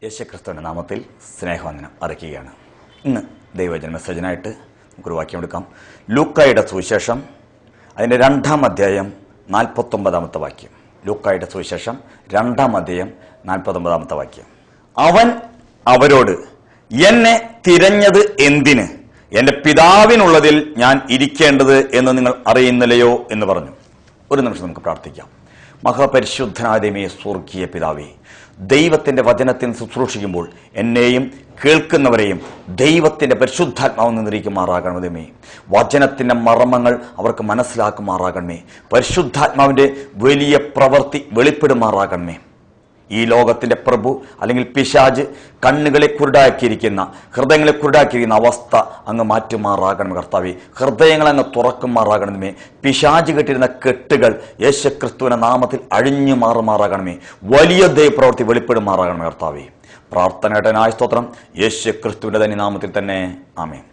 യേശുക്രിസ്തുവിന്റെ നാമത്തിൽ സ്നേഹവന്ദനം അറിയിക്കുകയാണ്. ഇന്ന് ദൈവവചന മെസ്സേജിനായിട്ട് നമുക്കൊരു വാക്യം എടുക്കാം. ലൂക്കായുടെ സുവിശേഷം അതിൻ്റെ 2-ാം അധ്യായം 49-ാമത്തെ വാക്യം. ലൂക്കായുടെ സുവിശേഷം 2-ാം അധ്യായം 49-ാമത്തെ വാക്യം. അവൻ അവരോട്, എന്നെ തിരഞ്ഞത് എന്തിന്? എന്റെ പിതാവിനുള്ളതിൽ ഞാൻ ഇരിക്കേണ്ടത് എന്ന് നിങ്ങൾ അറിയുന്നില്ലയോ എന്ന് പറഞ്ഞു. ഒരു നിമിഷം നമുക്ക് പ്രാർത്ഥിക്കാം. മഹാപരിശുദ്ധനായ ദൈവമേ, സ്വർഗീയ പിതാവേ, ദൈവത്തിന്റെ വചനത്തിൽ ശുശ്രൂഷിക്കുമ്പോൾ എന്നെയും കേൾക്കുന്നവരെയും ദൈവത്തിന്റെ പരിശുദ്ധാത്മാവ് നിറയ്ക്കുമാറാകണമേ. വചനത്തിന്റെ മർമ്മങ്ങൾ അവർക്ക് മനസ്സിലാക്കുമാറാകണമേ. പരിശുദ്ധാത്മാവിന്റെ വലിയ പ്രവൃത്തി വെളിപ്പെടുമാറാകണമേ. ഈ ലോകത്തിന്റെ പ്രഭു അല്ലെങ്കിൽ പിശാജ് കണ്ണുകളെ കുരുടാക്കിയിരിക്കുന്ന, ഹൃദയങ്ങളെ കുരുടാക്കിയിരിക്കുന്ന അവസ്ഥ അങ്ങ് മാറ്റുമാറാകണമേ കർത്താവേ. ഹൃദയങ്ങൾ അങ്ങ് തുറക്കുമാറാകണമേ. പിശാജ് കെട്ടിരുന്ന കെട്ടുകൾ യേശുക്രിസ്തുവിന്റെ നാമത്തിൽ അഴിഞ്ഞു മാറുമാറാകണമേ. വലിയ ദൈവപ്രവൃത്തി വെളിപ്പെടുമാറാകണമേ കർത്താവേ. പ്രാർത്ഥനയുടെ സ്തോത്രം യേശുക്രിസ്തുവിന്റെ തന്നെ നാമത്തിൽ തന്നെ, ആമേൻ.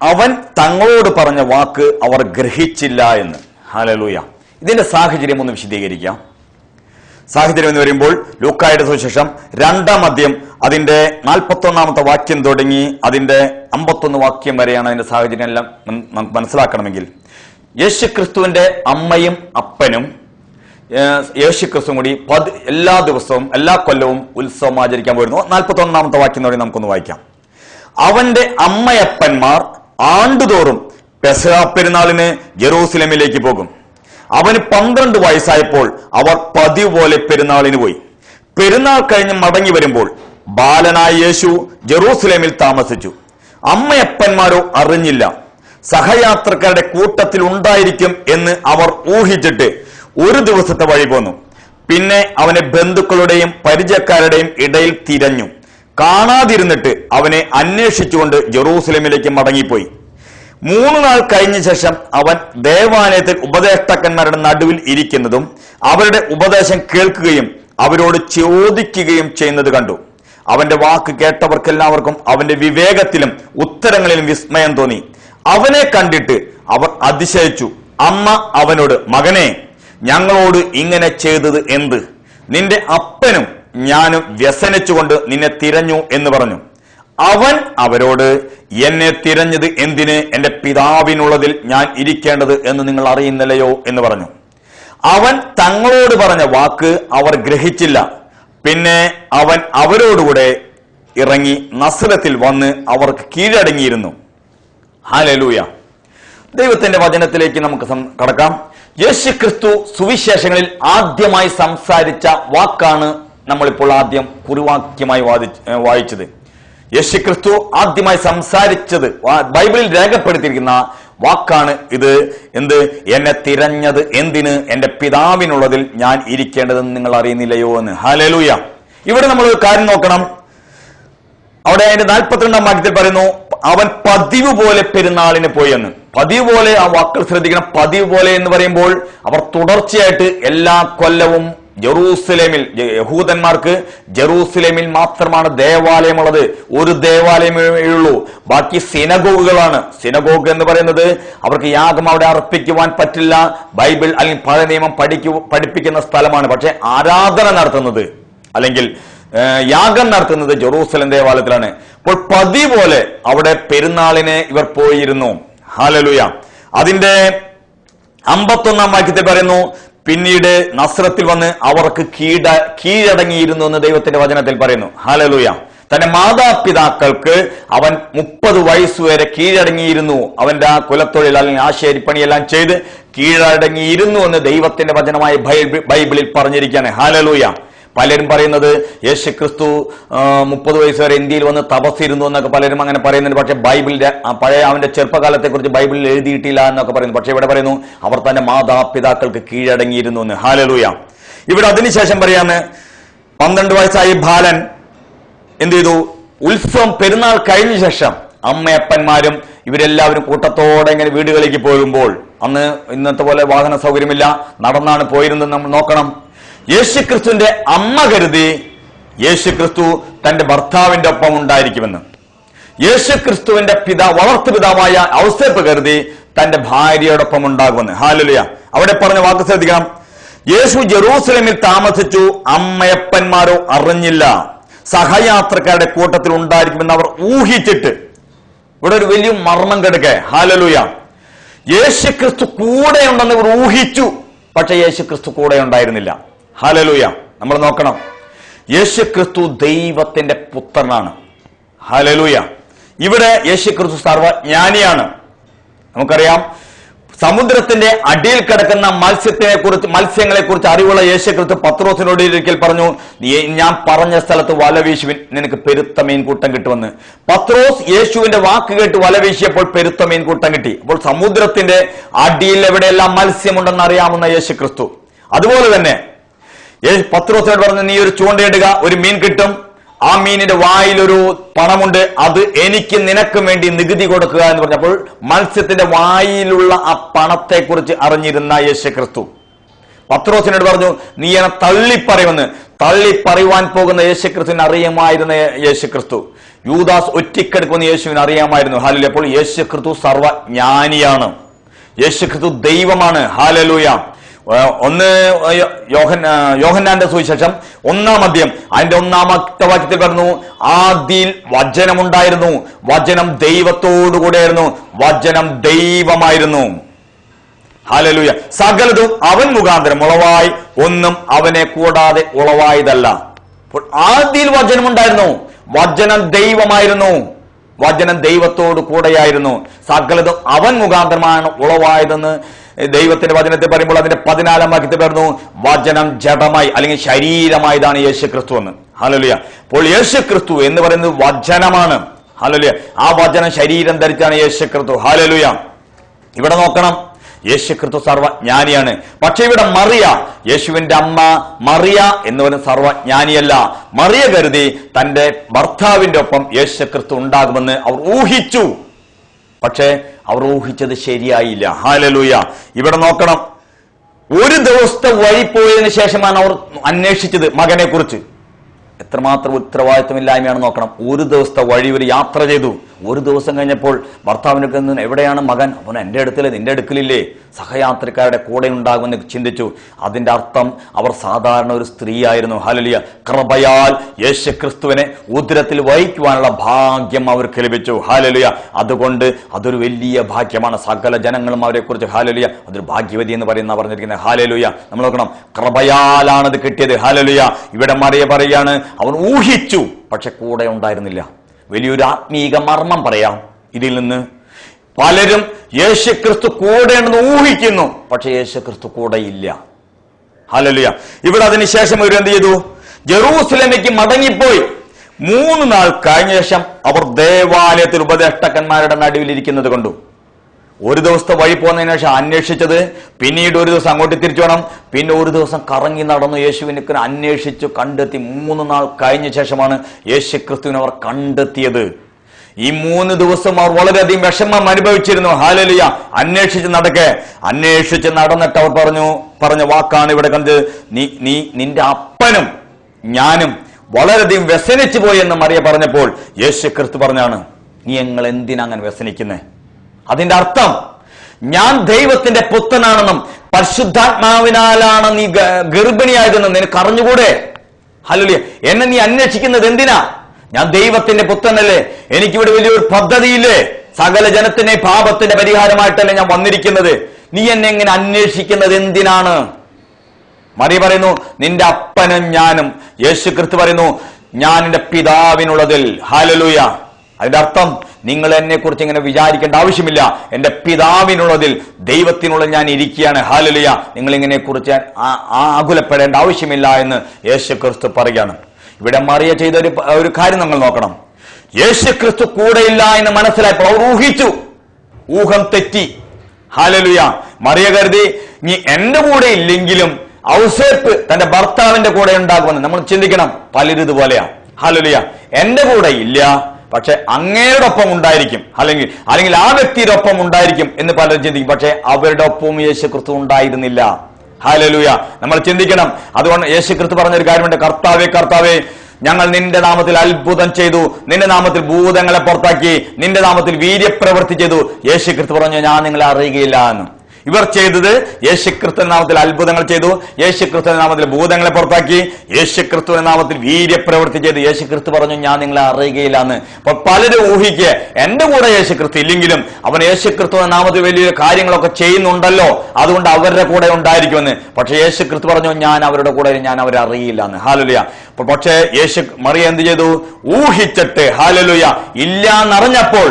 അവൻ തങ്ങളോട് പറഞ്ഞ വാക്ക് അവർ ഗ്രഹിച്ചില്ല എന്ന്. ഹല്ലേലൂയ. ഇതിന്റെ സാഹചര്യം ഒന്ന് വിശദീകരിക്കാം. സാഹചര്യം എന്ന് പറയുമ്പോൾ ലൂക്കായുടെ സുവിശേഷം 2-ാം അധ്യായം അതിന്റെ 41-ാമത്തെ വാക്യം തുടങ്ങി അതിന്റെ 51 വാക്യം വരെയാണ് അതിന്റെ സാഹചര്യം എല്ലാം നമുക്ക് മനസ്സിലാക്കണമെങ്കിൽ, യേശുക്രിസ്തുവിന്റെ അമ്മയും അപ്പനും യേശുക്രിസ്തുവും കൂടി എല്ലാ ദിവസവും എല്ലാ കൊല്ലവും ഉത്സവം ആചരിക്കാൻ പോയിരുന്നു. 41-ാമത്തെ വാക്യം തുടങ്ങി നമുക്കൊന്ന് വായിക്കാം. അവന്റെ അമ്മയപ്പന്മാർ ആണ്ടുതോറും പെസഹ പെരുന്നാളിന് ജെറൂസലേമിലേക്ക് പോകും. അവന് 12 വയസ്സായപ്പോൾ അവർ പതിവ് പോലെ പെരുന്നാളിന് പോയി. പെരുന്നാൾ കഴിഞ്ഞ് മടങ്ങി വരുമ്പോൾ ബാലനായ യേശു ജെറൂസലേമിൽ താമസിച്ചു. അമ്മയപ്പന്മാരോ അറിഞ്ഞില്ല. സഹയാത്രക്കാരുടെ കൂട്ടത്തിൽ ഉണ്ടായിരിക്കും എന്ന് അവർ ഊഹിച്ചിട്ട് ഒരു ദിവസത്തെ വഴി പോന്നു. പിന്നെ അവനെ ബന്ധുക്കളുടെയും പരിചയക്കാരുടെയും ഇടയിൽ തിരഞ്ഞു. കാണാതിരുന്നിട്ട് അവനെ അന്വേഷിച്ചുകൊണ്ട് ജെറൂസലേമിലേക്ക് മടങ്ങിപ്പോയി. 3 നാൾ കഴിഞ്ഞ ശേഷം അവൻ ദേവാലയത്തിൽ ഉപദേഷ്ടാക്കന്മാരുടെ നടുവിൽ ഇരിക്കുന്നതും അവരുടെ ഉപദേശം കേൾക്കുകയും അവരോട് ചോദിക്കുകയും ചെയ്യുന്നത് കണ്ടു. അവന്റെ വാക്ക് കേട്ടവർക്കെല്ലാവർക്കും അവന്റെ വിവേകത്തിലും ഉത്തരങ്ങളിലും വിസ്മയം തോന്നി. അവനെ കണ്ടിട്ട് അവർ അതിശയിച്ചു. അമ്മ അവനോട്, മകനെ, ഞങ്ങളോട് ഇങ്ങനെ ചെയ്തത് എന്ത്? നിന്റെ അപ്പനും ഞാനും വ്യസനിച്ചുകൊണ്ട് നിന്നെ തിരഞ്ഞു എന്ന് പറഞ്ഞു. അവൻ അവരോട്, എന്നെ തിരഞ്ഞത് എന്തിന്? എന്റെ പിതാവിനുള്ളതിൽ ഞാൻ ഇരിക്കേണ്ടത് എന്ന് നിങ്ങൾ അറിയുന്നില്ലയോ എന്ന് പറഞ്ഞു. അവൻ തങ്ങളോട് പറഞ്ഞ വാക്ക് അവർ ഗ്രഹിച്ചില്ല. പിന്നെ അവൻ അവരോടുകൂടെ ഇറങ്ങി നസ്രത്തിൽ വന്ന് അവർക്ക് കീഴടങ്ങിയിരുന്നു. ഹല്ലേലൂയ. ദൈവത്തിന്റെ വചനത്തിലേക്ക് നമുക്ക് കടക്കാം. യേശുക്രിസ്തു സുവിശേഷങ്ങളിൽ ആദ്യമായി സംസാരിച്ച വാക്കാണ് നമ്മളിപ്പോൾ ആദ്യം കുറിവാക്യമായി വായിച്ചത്. യേശുക്രിസ്തു ആദ്യമായി സംസാരിച്ചത്, ബൈബിളിൽ രേഖപ്പെടുത്തിയിരിക്കുന്ന വാക്കാണ് ഇത്. എന്ത്? എന്നെ തിരഞ്ഞത് എന്തിന്? എന്റെ പിതാവിനുള്ളതിൽ ഞാൻ ഇരിക്കേണ്ടതെന്ന് നിങ്ങൾ അറിയുന്നില്ലയോ എന്ന്. ഹല്ലേലൂയ. ഇവിടെ നമ്മൾ ഒരു കാര്യം നോക്കണം. അവിടെ അതിന്റെ 42-ാം വാക്യത്തിൽ പറയുന്നു, അവൻ പതിവ് പോലെ പെരുന്നാളിന് പോയി എന്ന്. പതിവ് പോലെ, ആ വാക്കുകൾ ശ്രദ്ധിക്കണം. പതിവ് പോലെ എന്ന് പറയുമ്പോൾ അവർ തുടർച്ചയായിട്ട് എല്ലാ കൊല്ലവും ജെറൂസലേമിൽ, യഹൂദന്മാർക്ക് ജെറൂസലേമിൽ മാത്രമാണ് ദേവാലയമുള്ളത്. ഒരു ദേവാലയമേ ഉള്ളൂ. ബാക്കി സിനഗോഗുകളാണ്. സിനഗോഗ് എന്ന് പറയുന്നത് അവർക്ക് യാഗം അവിടെ അർപ്പിക്കുവാൻ പറ്റില്ല. ബൈബിൾ അല്ലെങ്കിൽ പഴയ നിയമം പഠിപ്പിക്കുന്ന സ്ഥലമാണ്. പക്ഷെ ആരാധന നടത്തുന്നത് അല്ലെങ്കിൽ യാഗം നടത്തുന്നത് ജെറൂസലേം ദേവാലയത്തിലാണ്. അപ്പോൾ പതിവ് പോലെ അവിടെ പെരുന്നാളിന് ഇവർ പോയിരുന്നു. ഹല്ലേലൂയ. അതിന്റെ 51-ാം വാക്യത്തിൽ പറയുന്നു, പിന്നീട് നസ്രത്തിൽ വന്ന് അവർക്ക് കീഴടങ്ങിയിരുന്നു എന്ന് ദൈവത്തിന്റെ വചനത്തിൽ പറയുന്നു. ഹല്ലേലൂയ. തന്റെ മാതാപിതാക്കൾക്ക് അവൻ 30 വയസ്സുവരെ കീഴടങ്ങിയിരുന്നു. അവന്റെ ആ കുലത്തൊഴിൽ അല്ലെങ്കിൽ ആശേരിപ്പണിയെല്ലാം ചെയ്ത് കീഴടങ്ങിയിരുന്നു എന്ന് ദൈവത്തിന്റെ വചനമായ ബൈബിളിൽ പറഞ്ഞിരിക്കുകയാണ്. ഹല്ലേലൂയ. പലരും പറയുന്നത് യേശുക്രിസ്തു 30 വയസ്സ് വരെ ഇന്ത്യയിൽ വന്ന് തപസ്സിരുന്നു എന്നൊക്കെ പലരും അങ്ങനെ പറയുന്നുണ്ട്. പക്ഷെ ബൈബിളിന്റെ പഴയ അവന്റെ ചെറുപ്പകാലത്തെ കുറിച്ച് ബൈബിളിൽ എഴുതിയിട്ടില്ല എന്നൊക്കെ പറയുന്നു. പക്ഷെ ഇവിടെ പറയുന്നു അവർ തന്റെ മാതാപിതാക്കൾക്ക് കീഴടങ്ങിയിരുന്നു എന്ന്. ഹല്ലേലൂയ. ഇവിടെ അതിനുശേഷം പറയാണ്, 12 വയസ്സായ ബാലൻ എന്ത് ചെയ്തു? ഉത്സവം പെരുന്നാൾ കഴിഞ്ഞ ശേഷം അമ്മയപ്പന്മാരും ഇവരെല്ലാവരും കൂട്ടത്തോടെ ഇങ്ങനെ വീടുകളിലേക്ക് പോകുമ്പോൾ, അന്ന് ഇന്നത്തെ പോലെ വാഹന സൗകര്യമില്ല, നടന്നാണ് പോയിരുന്നത്. നമ്മൾ നോക്കണം. യേശുക്രിസ്തുവിന്റെ അമ്മ കരുതി യേശുക്രിസ്തു തന്റെ ഭർത്താവിന്റെ ഒപ്പം ഉണ്ടായിരിക്കുമെന്ന്. യേശുക്രിസ്തുവിന്റെ വളർത്തുപിതാവായ ഔസേപ്പ് കരുതി തന്റെ ഭാര്യയോടൊപ്പം ഉണ്ടാകുമെന്ന്. ഹല്ലേലൂയ. അവിടെ പറഞ്ഞ വാക്ക് ശ്രദ്ധിക്കണം. യേശു ജെറൂസലേമിൽ താമസിച്ചു, അമ്മയപ്പന്മാരോ അറിഞ്ഞില്ല. സഹയാത്രക്കാരുടെ കൂട്ടത്തിൽ ഉണ്ടായിരിക്കുമെന്ന് അവർ ഊഹിച്ചിട്ട്, ഇവിടെ ഒരു വലിയ മർമ്മം കിടക്കെ. ഹല്ലേലൂയ. യേശുക്രിസ്തു കൂടെ ഉണ്ടെന്ന് ഇവർ ഊഹിച്ചു, പക്ഷെ യേശുക്രിസ്തു കൂടെ ഉണ്ടായിരുന്നില്ല. ഹല്ലേലൂയ. നമ്മൾ നോക്കണം, യേശുക്രിസ്തു ദൈവത്തിന്റെ പുത്രനാണ്. ഹല്ലേലൂയ. ഇവിടെ യേശുക്രിസ്തു സർവജ്ഞാനിയാണ്. നമുക്കറിയാം, സമുദ്രത്തിന്റെ അടിയിൽ കിടക്കുന്ന മത്സ്യങ്ങളെ കുറിച്ച് അറിവുള്ള യേശുക്രിസ്തു പത്രോസിനോട് ഒരിക്കൽ പറഞ്ഞു, ഞാൻ പറഞ്ഞ സ്ഥലത്ത് വല വീശുവിൻ, നിനക്ക് പെരുത്ത മീൻകൂട്ടം കിട്ടുമെന്ന്. പത്രോസ് യേശുവിന്റെ വാക്ക് കേട്ട് വല വീശിയപ്പോൾ പെരുത്ത മീൻകൂട്ടം കിട്ടി. അപ്പോൾ സമുദ്രത്തിന്റെ അടിയിൽ എവിടെയെല്ലാം മത്സ്യമുണ്ടെന്ന് അറിയാവുന്ന യേശുക്രിസ്തു അതുപോലെ തന്നെ പത്രോസിനോട് പറഞ്ഞു, നീ ഒരു ചൂണ്ടയിടുക, ഒരു മീൻ കിട്ടും, ആ മീനിന്റെ വായിലൊരു പണമുണ്ട്, അത് എനിക്ക് നിനക്കും വേണ്ടി നികുതി കൊടുക്കുക എന്ന് പറഞ്ഞപ്പോൾ മത്സ്യത്തിന്റെ വായിലുള്ള ആ പണത്തെ കുറിച്ച് അറിഞ്ഞിരുന്ന യേശുക്രിസ്തു പത്രോസിനോട് പറഞ്ഞു, നീ എന്നെ തള്ളിപ്പറയുമെന്ന്. തള്ളിപ്പറയുവാൻ പോകുന്ന യേശുക്രിസ്തുവിന് അറിയാമായിരുന്ന യേശുക്രിസ്തു യൂദാസ് ഒറ്റിക്കെടുക്കുമെന്ന് യേശുവിന് അറിയാമായിരുന്നു. ഹല്ലേലൂയ. അപ്പോൾ യേശുക്രിസ്തു സർവജ്ഞാനിയാണ്, യേശുക്രിസ്തു ദൈവമാണ്. ഹല്ലേലൂയ. യോഹന്നാന്റെ സുവിശേഷം 1-ാം അധ്യായം അതിന്റെ 1-ാമത്തെ വാക്യത്തിൽ പറഞ്ഞു, ആദിയിൽ വചനമുണ്ടായിരുന്നു, വചനം ദൈവത്തോടുകൂടെയായിരുന്നു, വചനം ദൈവമായിരുന്നു. ഹല്ലേലൂയ. സകലതും അവൻ മുഖാന്തരം ഉളവായി, ഒന്നും അവനെ കൂടാതെ ഉളവായതല്ല. അപ്പോൾ ആദിയിൽ വചനമുണ്ടായിരുന്നു, വചനം ദൈവമായിരുന്നു, വചനം ദൈവത്തോട് കൂടെയായിരുന്നു, സകലതും അവൻ മുഖാന്തരമാണ് ഉളവായതെന്ന് ദൈവത്തിന്റെ വചനത്തെ പറയുമ്പോൾ അതിന്റെ 14-ാം വാക്യത്തിൽ പറഞ്ഞു, വചനം ജഡമായി അല്ലെങ്കിൽ ശരീരമായതാണ് യേശുക്രിസ്തു എന്ന്. ഹല്ലേലൂയ. അപ്പോൾ യേശുക്രിസ്തു എന്ന് പറയുന്നത് വചനമാണ്. ഹല്ലേലൂയ. ആ വചനം ശരീരം ധരിച്ചാണ് യേശുക്രിസ്തു. ഹല്ലേലൂയ. ഇവിടെ നോക്കണം, യേശുക്രിസ്തു സർവജ്ഞാനിയാണ്. പക്ഷെ ഇവിടെ മറിയ, യേശുവിന്റെ അമ്മ മറിയ എന്ന് പറയുന്ന സർവജ്ഞാനിയല്ല. മറിയ കരുതി തന്റെ ഭർത്താവിന്റെ ഒപ്പം യേശുക്രിസ്തു ഉണ്ടാകുമെന്ന് അവർ ഊഹിച്ചു, പക്ഷേ അവർ ഊഹിച്ചത് ശരിയായില്ല. ഹല്ലേലൂയ. ഇവിടെ നോക്കണം, ഒരു ദിവസത്തെ വഴി പോയതിനു ശേഷമാണ് അവർ അന്വേഷിച്ചത് മകനെ കുറിച്ച്. എത്രമാത്രം ഉത്തരവാദിത്വമില്ലായ്മയാണ് നോക്കണം. ഒരു ദിവസത്തെ വഴി ഒരു യാത്ര ചെയ്തു. ഒരു ദിവസം കഴിഞ്ഞപ്പോൾ ഭർത്താവിനൊക്കെ എവിടെയാണ് മകൻ? അവൻ എൻ്റെ അടുത്തല്ലേ, നിന്റെ അടുക്കലില്ലേ? സഹയാത്രക്കാരുടെ കൂടെ ഉണ്ടാകുമെന്ന് ചിന്തിച്ചു. അതിന്റെ അർത്ഥം അവർ സാധാരണ ഒരു സ്ത്രീയായിരുന്നു. ഹല്ലേലൂയ. കൃപയാൽ യേശുക്രിസ്തുവിനെ ഉദരത്തിൽ വഹിക്കുവാനുള്ള ഭാഗ്യം അവർക്ക് ലഭിച്ചു. ഹല്ലേലൂയ. അതുകൊണ്ട് അതൊരു വലിയ ഭാഗ്യമാണ്. സകല ജനങ്ങളും അവരെ കുറിച്ച് ഹല്ലേലൂയ അതൊരു ഭാഗ്യവതി എന്ന് പറഞ്ഞിരിക്കുന്നത്. ഹല്ലേലൂയ. നമ്മൾ നോക്കണം, കൃപയാലാണത് കിട്ടിയത്. ഹല്ലേലൂയ. ഇവിടെ മറിയ പറയാണ്, അവൻ ഊഹിച്ചു, പക്ഷെ കൂടെ ഉണ്ടായിരുന്നില്ല. വലിയൊരു ആത്മീക മർമ്മം പറയാം ഇതിൽ നിന്ന്. പലരും യേശുക്രിസ്തു കൂടെയാണെന്ന് ഊഹിക്കുന്നു, പക്ഷെ യേശുക്രിസ്തു കൂടെ ഇല്ല. ഹല്ലേലൂയ. ഇവിടെ അതിനുശേഷം ഇവർ എന്ത് ചെയ്തു? ജെറൂസലേമിലേക്ക് മടങ്ങിപ്പോയി. 3 നാൾ കഴിഞ്ഞ ശേഷം അവർ ദേവാലയത്തിൽ ഉപദേഷ്ടാക്കന്മാരുടെ നടുവിലിരിക്കുന്നത് കണ്ടു. ഒരു ദിവസത്തെ വഴി പോകുന്നതിന് ശേഷം അന്വേഷിച്ചത്, പിന്നീട് ഒരു ദിവസം അങ്ങോട്ട് തിരിച്ചു വേണം, പിന്നെ ഒരു ദിവസം കറങ്ങി നടന്നു യേശുവിനെ അന്വേഷിച്ചു കണ്ടെത്തി. 3 നാൾ കഴിഞ്ഞ ശേഷമാണ് യേശുക്രിസ്തുവിനെ അവർ കണ്ടെത്തിയത്. ഈ 3 ദിവസം അവർ വളരെയധികം വിഷമം അനുഭവിച്ചിരുന്നു. ഹല്ലേലൂയ. അന്വേഷിച്ച് നടന്നിട്ട് അവർ പറഞ്ഞ വാക്കാണ് ഇവിടെ കണ്ടത്. നിന്റെ അപ്പനും ഞാനും വളരെയധികം വ്യസനിച്ചു പോയി എന്ന് മറിയ പറഞ്ഞപ്പോൾ യേശുക്രിസ്തു പറഞ്ഞാണ്, നീ ഞങ്ങൾ എന്തിനാ അങ്ങനെ വ്യസനിക്കുന്നേ? അതിന്റെ അർത്ഥം, ഞാൻ ദൈവത്തിന്റെ പുത്രനാണെന്നും പരിശുദ്ധാത്മാവിനാലാണ് നീ ഗർഭിണിയായതെന്നും നിനക്ക് അറിഞ്ഞുകൂടെ? ഹല്ലേലൂയ. എന്നെ നീ അന്വേഷിക്കുന്നത് എന്തിനാ? ഞാൻ ദൈവത്തിന്റെ പുത്രനല്ലേ, എനിക്കിവിടെ വലിയൊരു പദ്ധതിയില്ലേ, സകല ജനത്തിന്റെ പാപത്തിന്റെ പരിഹാരമായിട്ടല്ലേ ഞാൻ വന്നിരിക്കുന്നത്. നീ എന്നെ എങ്ങനെ അന്വേഷിക്കുന്നത് എന്തിനാണ്? മറിയ പറയുന്നു, നിന്റെ അപ്പനും ഞാനും. യേശുക്രിസ്തു പറയുന്നു, ഞാൻ എന്റെ പിതാവിനുള്ളതിൽ. ഹല്ലേലൂയ. അതിന്റെ അർത്ഥം, നിങ്ങൾ എന്നെ കുറിച്ച് ഇങ്ങനെ വിചാരിക്കേണ്ട ആവശ്യമില്ല, എന്റെ പിതാവിനുള്ളതിൽ, ദൈവത്തിനുള്ള ഞാൻ ഇരിക്കുകയാണ്. ഹല്ലേലൂയ. നിങ്ങൾ ഇങ്ങനെ കുറിച്ച് ആകുലപ്പെടേണ്ട ആവശ്യമില്ല എന്ന് യേശുക്രിസ്തു പറയുകയാണ്. ഇവിടെ മറിയ ചെയ്ത ഒരു കാര്യം നമ്മൾ നോക്കണം. യേശുക്രിസ്തു കൂടെയില്ല എന്ന് മനസ്സിലായപ്പോൾ അവർ ഊഹിച്ചു, ഊഹം തെറ്റി. ഹല്ലേലൂയ. മറിയ കരുതി, നീ എന്റെ കൂടെ ഇല്ലെങ്കിലും ഔസേപ്പ് തന്റെ ഭർത്താവിന്റെ കൂടെ ഉണ്ടാകുമെന്ന്. നമ്മൾ ചിന്തിക്കണം, പലരും ഇതുപോലെയാ. ഹല്ലേലൂയ. എന്റെ കൂടെ ഇല്ല, പക്ഷെ അങ്ങയുടെ ഒപ്പം ഉണ്ടായിരിക്കും, അല്ലെങ്കിൽ ആ വ്യക്തിയുടെ ഒപ്പം ഉണ്ടായിരിക്കും എന്ന് പലരും ചിന്തിക്കും. പക്ഷെ അവരുടെ ഒപ്പവും യേശുക്രിസ്തു ഉണ്ടായിരുന്നില്ല. ഹല്ലേലൂയ. നമ്മൾ ചിന്തിക്കണം. അതുകൊണ്ട് യേശുക്രിസ്തു പറഞ്ഞൊരു കാര്യമുണ്ട്, കർത്താവേ കർത്താവേ, ഞങ്ങൾ നിന്റെ നാമത്തിൽ അത്ഭുതം ചെയ്തു, നിന്റെ നാമത്തിൽ ഭൂതങ്ങളെ പുറത്താക്കി, നിന്റെ നാമത്തിൽ വീര്യപ്രവൃത്തി ചെയ്തു. യേശുക്രിസ്തു പറഞ്ഞു, ഞാൻ നിങ്ങളെ അറിയുകയില്ല എന്ന്. ഇവർ ചെയ്തത് യേശുക്രിസ്തുവിന്റെ നാമത്തിൽ അത്ഭുതങ്ങൾ ചെയ്തു, യേശുക്രിസ്തുവിന്റെ നാമത്തിൽ ഭൂതങ്ങളെ പുറത്താക്കി, യേശുക്രിസ്തുവിന്റെ നാമത്തിൽ വീര്യപ്രവൃത്തി ചെയ്തു. യേശുക്രിസ്തു പറഞ്ഞു ഞാൻ നിങ്ങളെ അറിയുകയില്ലാന്ന്. അപ്പൊ പലരും ഊഹിക്കുക എന്റെ കൂടെ യേശുക്രിസ്തു ഇല്ലെങ്കിലും അവൻ യേശുക്രിസ്തുവിന്റെ നാമത്തിൽ വലിയ കാര്യങ്ങളൊക്കെ ചെയ്യുന്നുണ്ടല്ലോ, അതുകൊണ്ട് അവരുടെ കൂടെ ഉണ്ടായിരിക്കുമെന്ന്. പക്ഷെ യേശുക്രിസ്തു പറഞ്ഞു ഞാൻ അവരുടെ കൂടെ, ഞാൻ അവരെ അറിയില്ലാന്ന്. ഹല്ലേലൂയ. പക്ഷേ മറിയ എന്ത് ചെയ്തു? ഊഹിച്ചിട്ട് ഹല്ലേലൂയ ഇല്ലാന്നറിഞ്ഞപ്പോൾ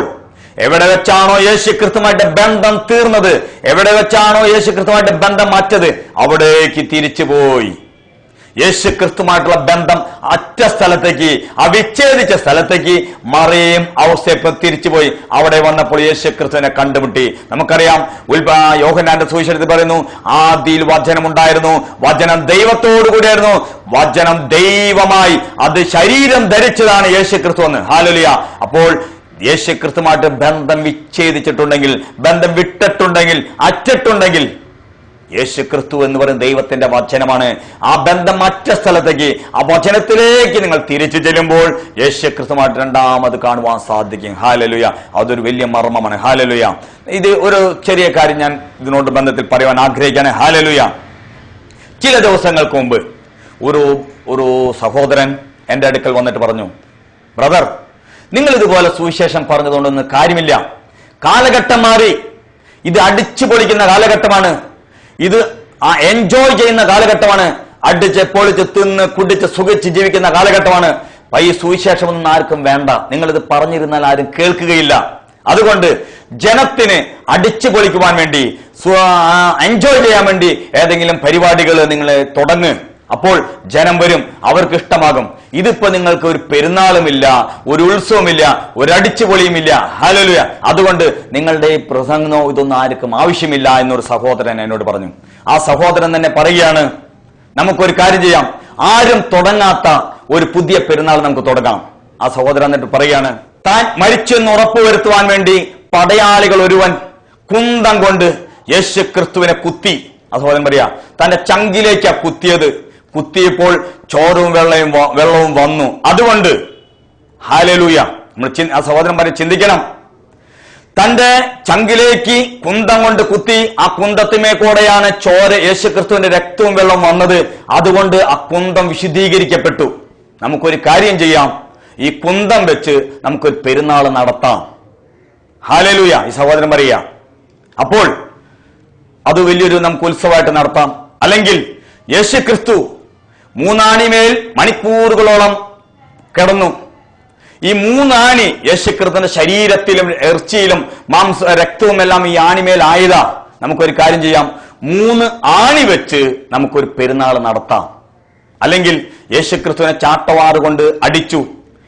എവിടെ വെച്ചാണോ യേശുക്രിസ്തുമായിട്ട് ബന്ധം തീർന്നത്, എവിടെ വെച്ചാണോ യേശുക്രിസ്തുമായിട്ട് ബന്ധം മാറ്റത്, അവിടേക്ക് തിരിച്ചു പോയി. യേശുക്രിസ്തുമായിട്ടുള്ള ബന്ധം അറ്റ സ്ഥലത്തേക്ക്, ആ വിച്ഛേദിച്ച സ്ഥലത്തേക്ക് മറിയയും ഔസേപ്പും തിരിച്ചുപോയി. അവിടെ വന്നപ്പോൾ യേശുക്രിസ്തുവിനെ കണ്ടുമുട്ടി. നമുക്കറിയാം യോഹന്നാന്റെ സുവിശേഷത്തിൽ പറയുന്നു ആദിയിൽ വചനമുണ്ടായിരുന്നു, വചനം ദൈവത്തോടു കൂടിയായിരുന്നു, വചനം ദൈവമായി അത് ശരീരം ധരിച്ചതാണ് യേശുക്രിസ്തു എന്ന്. ഹല്ലേലൂയ. അപ്പോൾ യേശുക്രിസ്തുമായിട്ട് ബന്ധം വിച്ഛേദിച്ചിട്ടുണ്ടെങ്കിൽ, ബന്ധം വിട്ടിട്ടുണ്ടെങ്കിൽ, അറ്റിട്ടുണ്ടെങ്കിൽ, യേശുക്രിസ്തു എന്ന് പറയുന്ന ദൈവത്തിന്റെ വചനമാണ്. ആ ബന്ധം മറ്റ സ്ഥലത്തേക്ക്, ആ വചനത്തിലേക്ക് നിങ്ങൾ തിരിച്ചു ചെല്ലുമ്പോൾ യേശുക്രിസ്തുമായിട്ട് രണ്ടാമത് കാണുവാൻ സാധിക്കും. ഹല്ലേലൂയ. അതൊരു വലിയ മർമ്മമാണ്. ഹല്ലേലൂയ. ഇത് ഒരു ചെറിയ കാര്യം ഞാൻ ഇതിനോട് ബന്ധത്തിൽ പറയുവാൻ ആഗ്രഹിക്കുകയാണ്. ഹല്ലേലൂയ. ചില ദിവസങ്ങൾക്ക് മുമ്പ് ഒരു സഹോദരൻ എന്റെ അടുക്കൽ വന്നിട്ട് പറഞ്ഞു, ബ്രദർ, നിങ്ങൾ ഇതുപോലെ സുവിശേഷം പറഞ്ഞതുകൊണ്ടൊന്നും കാര്യമില്ല, കാലഘട്ടം മാറി, ഇത് അടിച്ചു പൊളിക്കുന്ന കാലഘട്ടമാണ്, ഇത് എൻജോയ് ചെയ്യുന്ന കാലഘട്ടമാണ്, അടിച്ച് പൊളിച്ച് തിന്ന് കുടിച്ച് സുഖിച്ച് ജീവിക്കുന്ന കാലഘട്ടമാണ്. ഈ സുവിശേഷമൊന്നും ആർക്കും വേണ്ട, നിങ്ങളിത് പറഞ്ഞിരുന്നാൽ ആരും കേൾക്കുകയില്ല. അതുകൊണ്ട് ജനത്തിന് അടിച്ചു പൊളിക്കുവാൻ വേണ്ടി, എൻജോയ് ചെയ്യാൻ വേണ്ടി ഏതെങ്കിലും പരിപാടികൾ നിങ്ങൾ തുടങ്ങ്, അപ്പോൾ ജനം വരും, അവർക്ക് ഇഷ്ടമാകും. ഇതിപ്പോ നിങ്ങൾക്ക് ഒരു പെരുന്നാളുമില്ല, ഒരു ഉത്സവമില്ല, ഒരു അടിച്ചുപൊളിയുമില്ല. ഹല്ലേലൂയ. അതുകൊണ്ട് നിങ്ങളുടെ ഈ പ്രസംഗമോ ഇതൊന്നും ആർക്കും ആവശ്യമില്ല എന്നൊരു സഹോദരൻ എന്നോട് പറഞ്ഞു. ആ സഹോദരൻ തന്നെ പറയുകയാണ്, നമുക്കൊരു കാര്യം ചെയ്യാം, ആരും തുടങ്ങാത്ത ഒരു പുതിയ പെരുന്നാൾ നമുക്ക് തുടങ്ങാം. ആ സഹോദരൻ എന്നിട്ട് പറയുകയാണ്, താൻ മരിച്ചെന്ന് ഉറപ്പുവരുത്തുവാൻ വേണ്ടി പടയാളികൾ ഒരുവൻ കുന്തം കൊണ്ട് യേശുക്രിസ്തുവിനെ കുത്തി. ആ സഹോദരൻ പറയാ, തന്റെ ചങ്കിലേക്കാ കുത്തിയത്. കുത്തിയപ്പോൾ ചോരവും വെള്ളവും വന്നു. അതുകൊണ്ട് ഹല്ലേലൂയ, നമ്മൾ ആ സഹോദരൻ പറഞ്ഞ് ചിന്തിക്കണം, തന്റെ ചങ്കിലേക്ക് കുന്തം കൊണ്ട് കുത്തി, ആ കുന്തത്തിമേ കൂടെയാണ് ചോര, യേശുക്രിസ്തുവിന്റെ രക്തവും വെള്ളവും വന്നത്. അതുകൊണ്ട് ആ കുന്തം വിശുദ്ധീകരിക്കപ്പെട്ടു. നമുക്കൊരു കാര്യം ചെയ്യാം, ഈ കുന്തം വെച്ച് നമുക്കൊരു പെരുന്നാൾ നടത്താം. ഹല്ലേലൂയ. ഈ സഹോദരൻ പറയുക, അപ്പോൾ അത് വലിയൊരു നമുക്ക് ഉത്സവമായിട്ട് നടത്താം. അല്ലെങ്കിൽ യേശുക്രിസ്തു മൂന്നാണിമേൽ മണിക്കൂറുകളോളം കിടന്നു. ഈ മൂന്നാണി യേശുക്രിസ്തുവിന്റെ ശരീരത്തിലും ഇറച്ചിയിലും രക്തവും എല്ലാം ഈ ആണിമേൽ ആയതാ. നമുക്കൊരു കാര്യം ചെയ്യാം, 3 ആണി വെച്ച് നമുക്കൊരു പെരുന്നാൾ നടത്താം. അല്ലെങ്കിൽ യേശുക്രിസ്തുവിനെ ചാട്ടവാറ് കൊണ്ട് അടിച്ചു,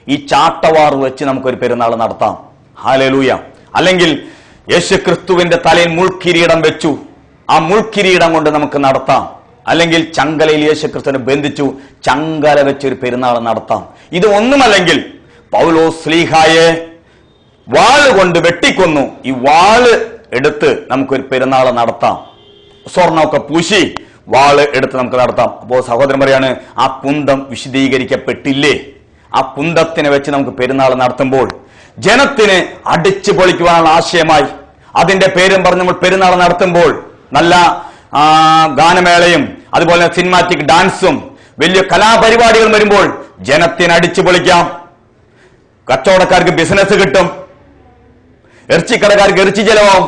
ഈ ചാട്ടവാറ് വെച്ച് നമുക്കൊരു പെരുന്നാൾ നടത്താം. ഹല്ലേലൂയ. അല്ലെങ്കിൽ യേശുക്രിസ്തുവിന്റെ തലയിൽ മുൾക്കിരീടം വെച്ചു, ആ മുൾക്കിരീടം കൊണ്ട് നമുക്ക് നടത്താം. അല്ലെങ്കിൽ ചങ്കലയിൽ യേശുക്രിസ്തുവിനെ ബന്ധിച്ചു, ചങ്കല വെച്ചൊരു പെരുന്നാൾ നടത്താം. ഇത് ഒന്നുമല്ലെങ്കിൽ പൗലോസ് ശ്ലീഹായെ വാള് കൊണ്ട് വെട്ടിക്കൊന്നു, ഈ വാള് എടുത്ത് നമുക്കൊരു പെരുന്നാൾ നടത്താം. സ്വർണ്ണമൊക്കെ പൂശി വാള് എടുത്ത് നമുക്ക് നടത്താം. അപ്പോൾ സഹോദരൻ പറയാണ്, ആ കുന്തം വിശദീകരിക്കപ്പെട്ടില്ലേ? ആ കുന്തത്തിനെ വെച്ച് നമുക്ക് പെരുന്നാൾ നടത്തുമ്പോൾ ജനത്തിന് അടിച്ചു പൊളിക്കുവാനുള്ള ആശയമായി അതിന്റെ പേരും പറഞ്ഞ് നമ്മൾ പെരുന്നാൾ നടത്തുമ്പോൾ നല്ല ഗാനമേളയും അതുപോലെ സിനിമാറ്റിക് ഡാൻസും വലിയ കലാപരിപാടികൾ വരുമ്പോൾ ജനത്തിന് അടിച്ചു പൊളിക്കാം. കച്ചവടക്കാർക്ക് ബിസിനസ് കിട്ടും, ഇറച്ചിക്കടക്കാർക്ക് ഇറച്ചി ചെലവാവും,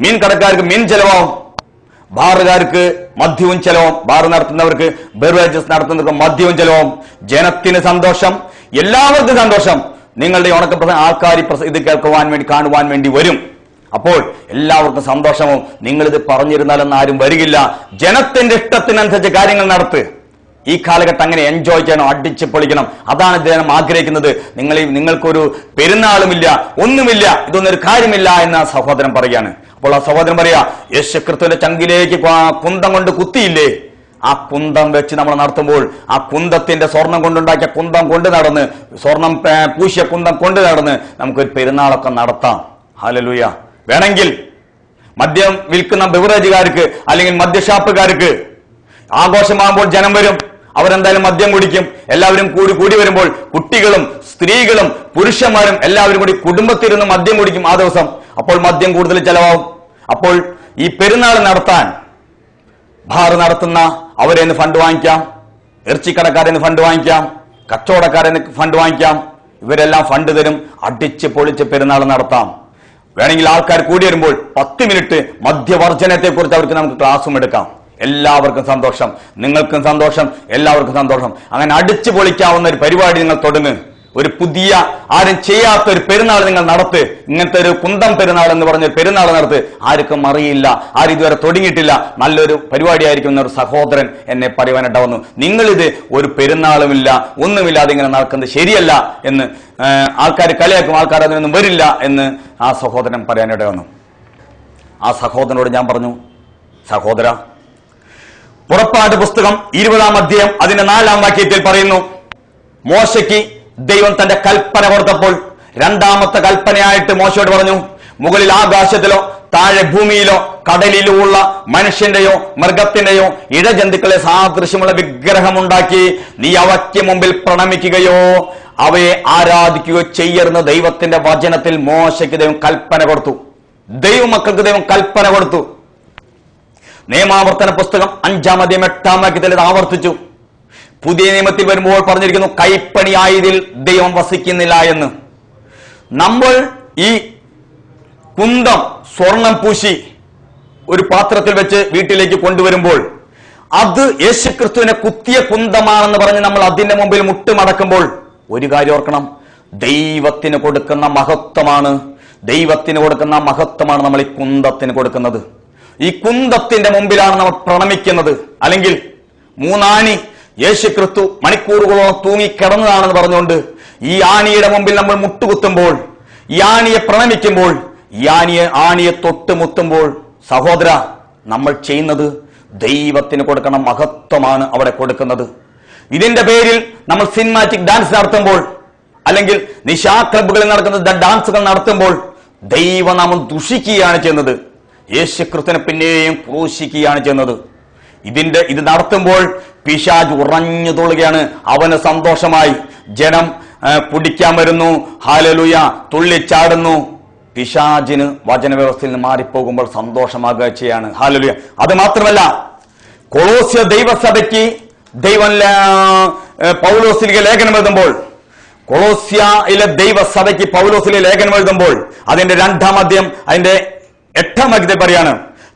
മീൻ കടക്കാർക്ക് മീൻ ചെലവാവും, ബാറുകാർക്ക് മദ്യവും ചെലവും, ബാർ നടത്തുന്നവർക്ക് ബെവറേജസ് നടത്തുന്നവർക്ക് മദ്യവും ചെലവും. ജനത്തിന് സന്തോഷം, എല്ലാവർക്കും സന്തോഷം. നിങ്ങളുടെ ഉണക്കപ്രസംഗം ആൾക്കാർ ഇത് കേൾക്കുവാൻ വേണ്ടി, കാണുവാൻ വേണ്ടി വരും. അപ്പോൾ എല്ലാവർക്കും സന്തോഷവും. നിങ്ങളിത് പറഞ്ഞിരുന്നാലൊന്നും ആരും വരികില്ല. ജനത്തിന്റെ ഇഷ്ടത്തിനനുസരിച്ച് കാര്യങ്ങൾ നടത്ത്. ഈ കാലഘട്ടം അങ്ങനെ എൻജോയ് ചെയ്യണം, അടിച്ച് പൊളിക്കണം. അതാണ് ജനം ആഗ്രഹിക്കുന്നത്. നിങ്ങൾക്കൊരു പെരുന്നാളുമില്ല, ഒന്നുമില്ല, ഇതൊന്നൊരു കാര്യമില്ല എന്ന് ആ സഹോദരൻ പറയുകയാണ്. അപ്പോൾ ആ സഹോദരൻ പറയാ, യേശുക്രിസ്തുവിന്റെ ചങ്കിലേക്ക് കുന്തം കൊണ്ട് കുത്തിയില്ലേ, ആ കുന്തം വെച്ച് നമ്മൾ നടത്തുമ്പോൾ ആ കുന്തത്തിന്റെ സ്വർണം കൊണ്ടുണ്ടാക്കിയ കുന്തം കൊണ്ട് നടന്ന്, സ്വർണം പൂശിയ കുന്തം കൊണ്ട് നടന്ന് നമുക്കൊരു പെരുന്നാളൊക്കെ നടത്താം. ഹല്ലേലൂയ. വേണമെങ്കിൽ മദ്യം വിൽക്കുന്ന ബിവറേജുകാർക്ക് അല്ലെങ്കിൽ മദ്യഷാപ്പുകാർക്ക് ആഘോഷമാകുമ്പോൾ ജനം വരും, അവരെന്തായാലും മദ്യം കുടിക്കും. എല്ലാവരും കൂടി വരുമ്പോൾ കുട്ടികളും സ്ത്രീകളും പുരുഷന്മാരും എല്ലാവരും കൂടി കുടുംബത്തിരുന്ന് മദ്യം കുടിക്കും ആ ദിവസം. അപ്പോൾ മദ്യം കൂടുതൽ ചെലവാകും. അപ്പോൾ ഈ പെരുന്നാൾ നടത്താൻ ബാറ് നടത്തുന്ന അവരെ നിന്ന് ഫണ്ട് വാങ്ങിക്കാം, ഇറച്ചിക്കടക്കാരെ നിന്ന് ഫണ്ട് വാങ്ങിക്കാം, കച്ചവടക്കാരെ ഫണ്ട് വാങ്ങിക്കാം. ഇവരെല്ലാം ഫണ്ട് തരും. അടിച്ച് പൊളിച്ച് പെരുന്നാൾ നടത്താം. വേണമെങ്കിൽ ആൾക്കാർ കൂടി വരുമ്പോൾ 10 മിനിറ്റ് മദ്യവർജനത്തെ കുറിച്ച് അവർക്ക് നമുക്ക് ക്ലാസ്സും എടുക്കാം. എല്ലാവർക്കും സന്തോഷം, നിങ്ങൾക്കും സന്തോഷം, എല്ലാവർക്കും സന്തോഷം. അങ്ങനെ അടിച്ചു പൊളിക്കാവുന്ന ഒരു പരിപാടി നിങ്ങൾ തുടങ്ങ്. ഒരു പുതിയ ആരും ചെയ്യാത്ത ഒരു പെരുന്നാൾ നിങ്ങൾ നടത്ത്. ഇങ്ങനത്തെ ഒരു കുന്തം പെരുന്നാൾ എന്ന് പറഞ്ഞ പെരുന്നാൾ നടത്ത്. ആർക്കും അറിയില്ല, ആരും ഇതുവരെ തുടങ്ങിയിട്ടില്ല. നല്ലൊരു പരിപാടിയായിരിക്കും എന്നൊരു സഹോദരൻ എന്നെ പറയുവാനിട വന്നു. നിങ്ങളിത് ഒരു പെരുന്നാളുമില്ല, ഒന്നുമില്ലാതെ ഇങ്ങനെ നടക്കുന്നത് ശരിയല്ല എന്ന് ആൾക്കാർ കളിയാക്കും, ആൾക്കാർ അതിനൊന്നും വരില്ല എന്ന് ആ സഹോദരൻ പറയാനിട വന്നു. ആ സഹോദരനോട് ഞാൻ പറഞ്ഞു, സഹോദര, പുറപ്പാട് പുസ്തകം 20-ാം അധ്യായം അതിന്റെ 4-ാം വാക്യത്തിൽ പറയുന്നു, മോശയ്ക്ക് ദൈവം തന്റെ കൽപ്പന കൊടുത്തപ്പോൾ രണ്ടാമത്തെ കൽപ്പനയായിട്ട് മോശയോട് പറഞ്ഞു, മുകളിൽ ആകാശത്തിലോ താഴെ ഭൂമിയിലോ കടലിലോ ഉള്ള മനുഷ്യന്റെയോ മൃഗത്തിന്റെയോ ഇഴജന്തുക്കളെ സാദൃശ്യമുള്ള വിഗ്രഹമുണ്ടാക്കി നീ അവയ്ക്ക് മുമ്പിൽ പ്രണമിക്കുകയോ അവയെ ആരാധിക്കുകയോ ചെയ്യരുന്ന ദൈവത്തിന്റെ വചനത്തിൽ മോശയ്ക്ക് ദൈവം കൽപ്പന കൊടുത്തു. ദൈവമക്കൾക്ക് ദൈവം കൽപ്പന കൊടുത്തു. നിയമാവർത്തന പുസ്തകം 5-ാം അധ്യായം 8-ാം വാക്യത്തിൽ ഇത് ആവർത്തിച്ചു. പുതിയ നിയമത്തിൽ വരുമ്പോൾ പറഞ്ഞിരിക്കുന്നു, കൈപ്പണിയായതിൽ ദൈവം വസിക്കുന്നില്ല എന്ന്. നമ്മൾ ഈ കുന്തം സ്വർണം പൂശി ഒരു പാത്രത്തിൽ വെച്ച് വീട്ടിലേക്ക് കൊണ്ടുവരുമ്പോൾ അത് യേശുക്രിസ്തുവിനെ കുത്തിയ കുന്തമാണെന്ന് പറഞ്ഞ് നമ്മൾ അതിന്റെ മുമ്പിൽ മുട്ടുമടക്കുമ്പോൾ ഒരു കാര്യം ഓർക്കണം, ദൈവത്തിന് കൊടുക്കുന്ന മഹത്വമാണ്, ദൈവത്തിന് കൊടുക്കുന്ന മഹത്വമാണ് നമ്മൾ ഈ കുന്തത്തിന് കൊടുക്കുന്നത്. ഈ കുന്തത്തിന്റെ മുമ്പിലാണ് നമ്മൾ പ്രണമിക്കുന്നത്. അല്ലെങ്കിൽ 3 ആണി യേശുക്രിസ്തു മണിക്കൂറുകളോളം തൂങ്ങിക്കിടന്നതാണെന്ന് പറഞ്ഞുകൊണ്ട് ഈ ആണിയുടെ മുമ്പിൽ നമ്മൾ മുട്ടുകുത്തുമ്പോൾ, ഈ ആണിയെ പ്രണമിക്കുമ്പോൾ, ഈ ആണിയെ തൊട്ടുമുത്തുമ്പോൾ, സഹോദര, നമ്മൾ ചെയ്യുന്നത് ദൈവത്തിന് കൊടുക്കണം മഹത്വമാണ് അവിടെ കൊടുക്കുന്നത്. ഇതിന്റെ പേരിൽ നമ്മൾ സിനിമാറ്റിക് ഡാൻസ് നടത്തുമ്പോൾ, അല്ലെങ്കിൽ നിശാ ക്ലബുകളിൽ നടക്കുന്ന ഡാൻസുകൾ നടത്തുമ്പോൾ ദൈവനാമം ദുഷിക്കുകയാണ് ചെയ്യുന്നത്. യേശുക്രിസ്തുവിനെ പിന്നെയും ക്രൂശിക്കുകയാണ് ചെയ്യുന്നത്. ഇത് നടത്തുമ്പോൾ പിശാച് ഉറഞ്ഞു തൊള്ളുകയാണ്. അവന് സന്തോഷമായി ജനം കുടിക്കാൻ വരുന്നു, ഹല്ലേലൂയ, തുള്ളിച്ചാടുന്നു. പിശാചിന് വചനവ്യവസ്ഥയിൽ നിന്ന് മാറിപ്പോകുമ്പോൾ സന്തോഷമാകുക ചെയ്യാണ്. ഹല്ലേലൂയ. അത് മാത്രമല്ല, കൊളോസ്യ ദൈവസഭയ്ക്ക് ദൈവം പൗലോസിലെ ലേഖനം എഴുതുമ്പോൾ, കൊളോസ്യയിലെ ദൈവസഭയ്ക്ക് പൗലോസിലെ ലേഖനം എഴുതുമ്പോൾ അതിന്റെ 2-ാം അധ്യായം അതിന്റെ 8-ാം വാക്യത്തിൽ പറയാണ്,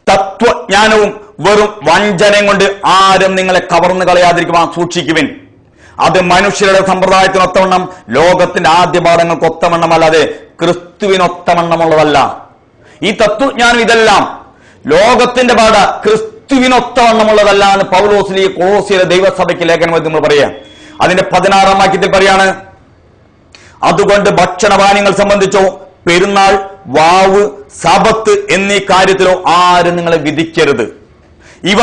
തത്വജ്ഞാനവും വെറും വഞ്ചനയും കൊണ്ട് ആരും നിങ്ങളെ കവർന്നു കളയാതിരിക്കുവാൻ സൂക്ഷിക്കുവിൻ. അത് മനുഷ്യരുടെ സമ്പ്രദായത്തിനൊത്തവണ്ണം ലോകത്തിന്റെ ആദ്യ പാഠങ്ങൾക്ക് ഒത്തവണ്ണമല്ലാതെ ക്രിസ്തുവിനൊത്തവണ്ണമുള്ളതല്ല. ഈ തത്വജ്ഞാനം ഇതെല്ലാം ലോകത്തിന്റെ പാഠ ക്രിസ്തുവിനൊത്തവണ്ണമുള്ളതല്ല എന്ന് പൗലോസിലെ കൊളോസ്യയിലെ ദൈവസഭയ്ക്ക് ലേഖനം നമ്മൾ പറയാം. അതിന്റെ 16-ാം വാക്യത്തിൽ പറയാണ്, അതുകൊണ്ട് ഭക്ഷണപാനീയങ്ങൾ സംബന്ധിച്ചോ പെരുന്നാൾ, വാവ്, സബത്ത് എന്നീ കാര്യത്തിലോ ആരും നിങ്ങളെ വിധിക്കരുത്. ഇവ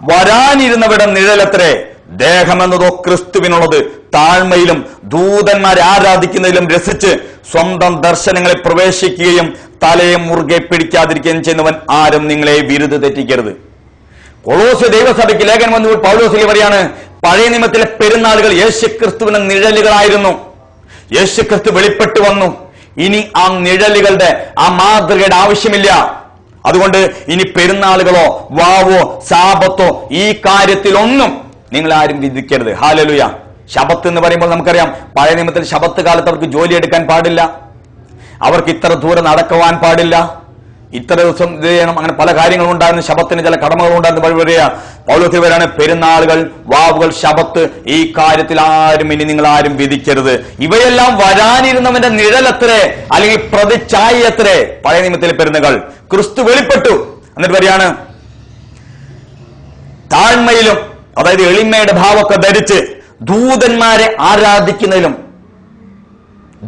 വരാനിരുന്നവരുടെ നിഴലത്രേ. ദേഹമെന്നതോ ക്രിസ്തുവിനുള്ളത്. താഴ്മയിലും ദൂതന്മാരെ ആരാധിക്കുന്നതിലും രസിച്ച് സ്വന്തം ദർശനങ്ങളെ പ്രവേശിക്കുകയും തലയെ മുറുകെ പിടിക്കാതിരിക്കുകയും ചെയ്യുന്നവൻ ആരും നിങ്ങളെ വിരുദ്ധ തെറ്റിക്കരുത്. കൊളോസ്യ ദൈവസഭയ്ക്ക് ലേഖനം വന്നപ്പോൾ പൗലോസിൽ പറയാണ്, പഴയ നിയമത്തിലെ പെരുന്നാളുകൾ യേശുക്രിസ്തുവിന്റെ നിഴലുകളായിരുന്നു. യേശുക്രിസ്തു വെളിപ്പെട്ടു വന്നു. ഇനി ആ നിഴലുകളുടെ ആ മാതൃകയുടെ ആവശ്യമില്ല. അതുകൊണ്ട് ഇനി പെരുന്നാളുകളോ വാവോ സാബത്തോ ഈ കാര്യത്തിലൊന്നും നിങ്ങൾ ആരും വിധിക്കരുത്. ഹല്ലേലൂയ. ശബത്ത് എന്ന് പറയുമ്പോൾ നമുക്കറിയാം, പഴയ നിയമത്തിൽ ശബത്ത് കാലത്ത് അവർക്ക് ജോലി എടുക്കാൻ പാടില്ല, അവർക്ക് ഇത്ര ദൂരം നടക്കുവാൻ പാടില്ല, ഇത്ര ദിവസം ഇത് ചെയ്യണം, അങ്ങനെ പല കാര്യങ്ങളും ഉണ്ടായിരുന്നു. ശബത്തിന് ചില കടമകൾ ഉണ്ടായിരുന്നു. പറയുക പൗലോസ് വരാണ്, പെരുന്നാളുകൾ, വാവുകൾ, ശബത്ത് ഈ കാര്യത്തിൽ ആരും ഇനി നിങ്ങൾ ആരും വിധിക്കരുത്. ഇവയെല്ലാം വരാനിരുന്നവന്റെ നിഴലത്രേ, അല്ലെങ്കിൽ പ്രതിച്ഛായത്രേ. പഴയ നിയമത്തിലെ പെരുന്നാൾ ക്രിസ്തു വെളിപ്പെട്ടു. എന്നിട്ട് വരികയാണ്, താഴ്മയിലും, അതായത് എളിമയുടെ ഭാവമൊക്കെ ധരിച്ച് ദൂതന്മാരെ ആരാധിക്കുന്നതിലും,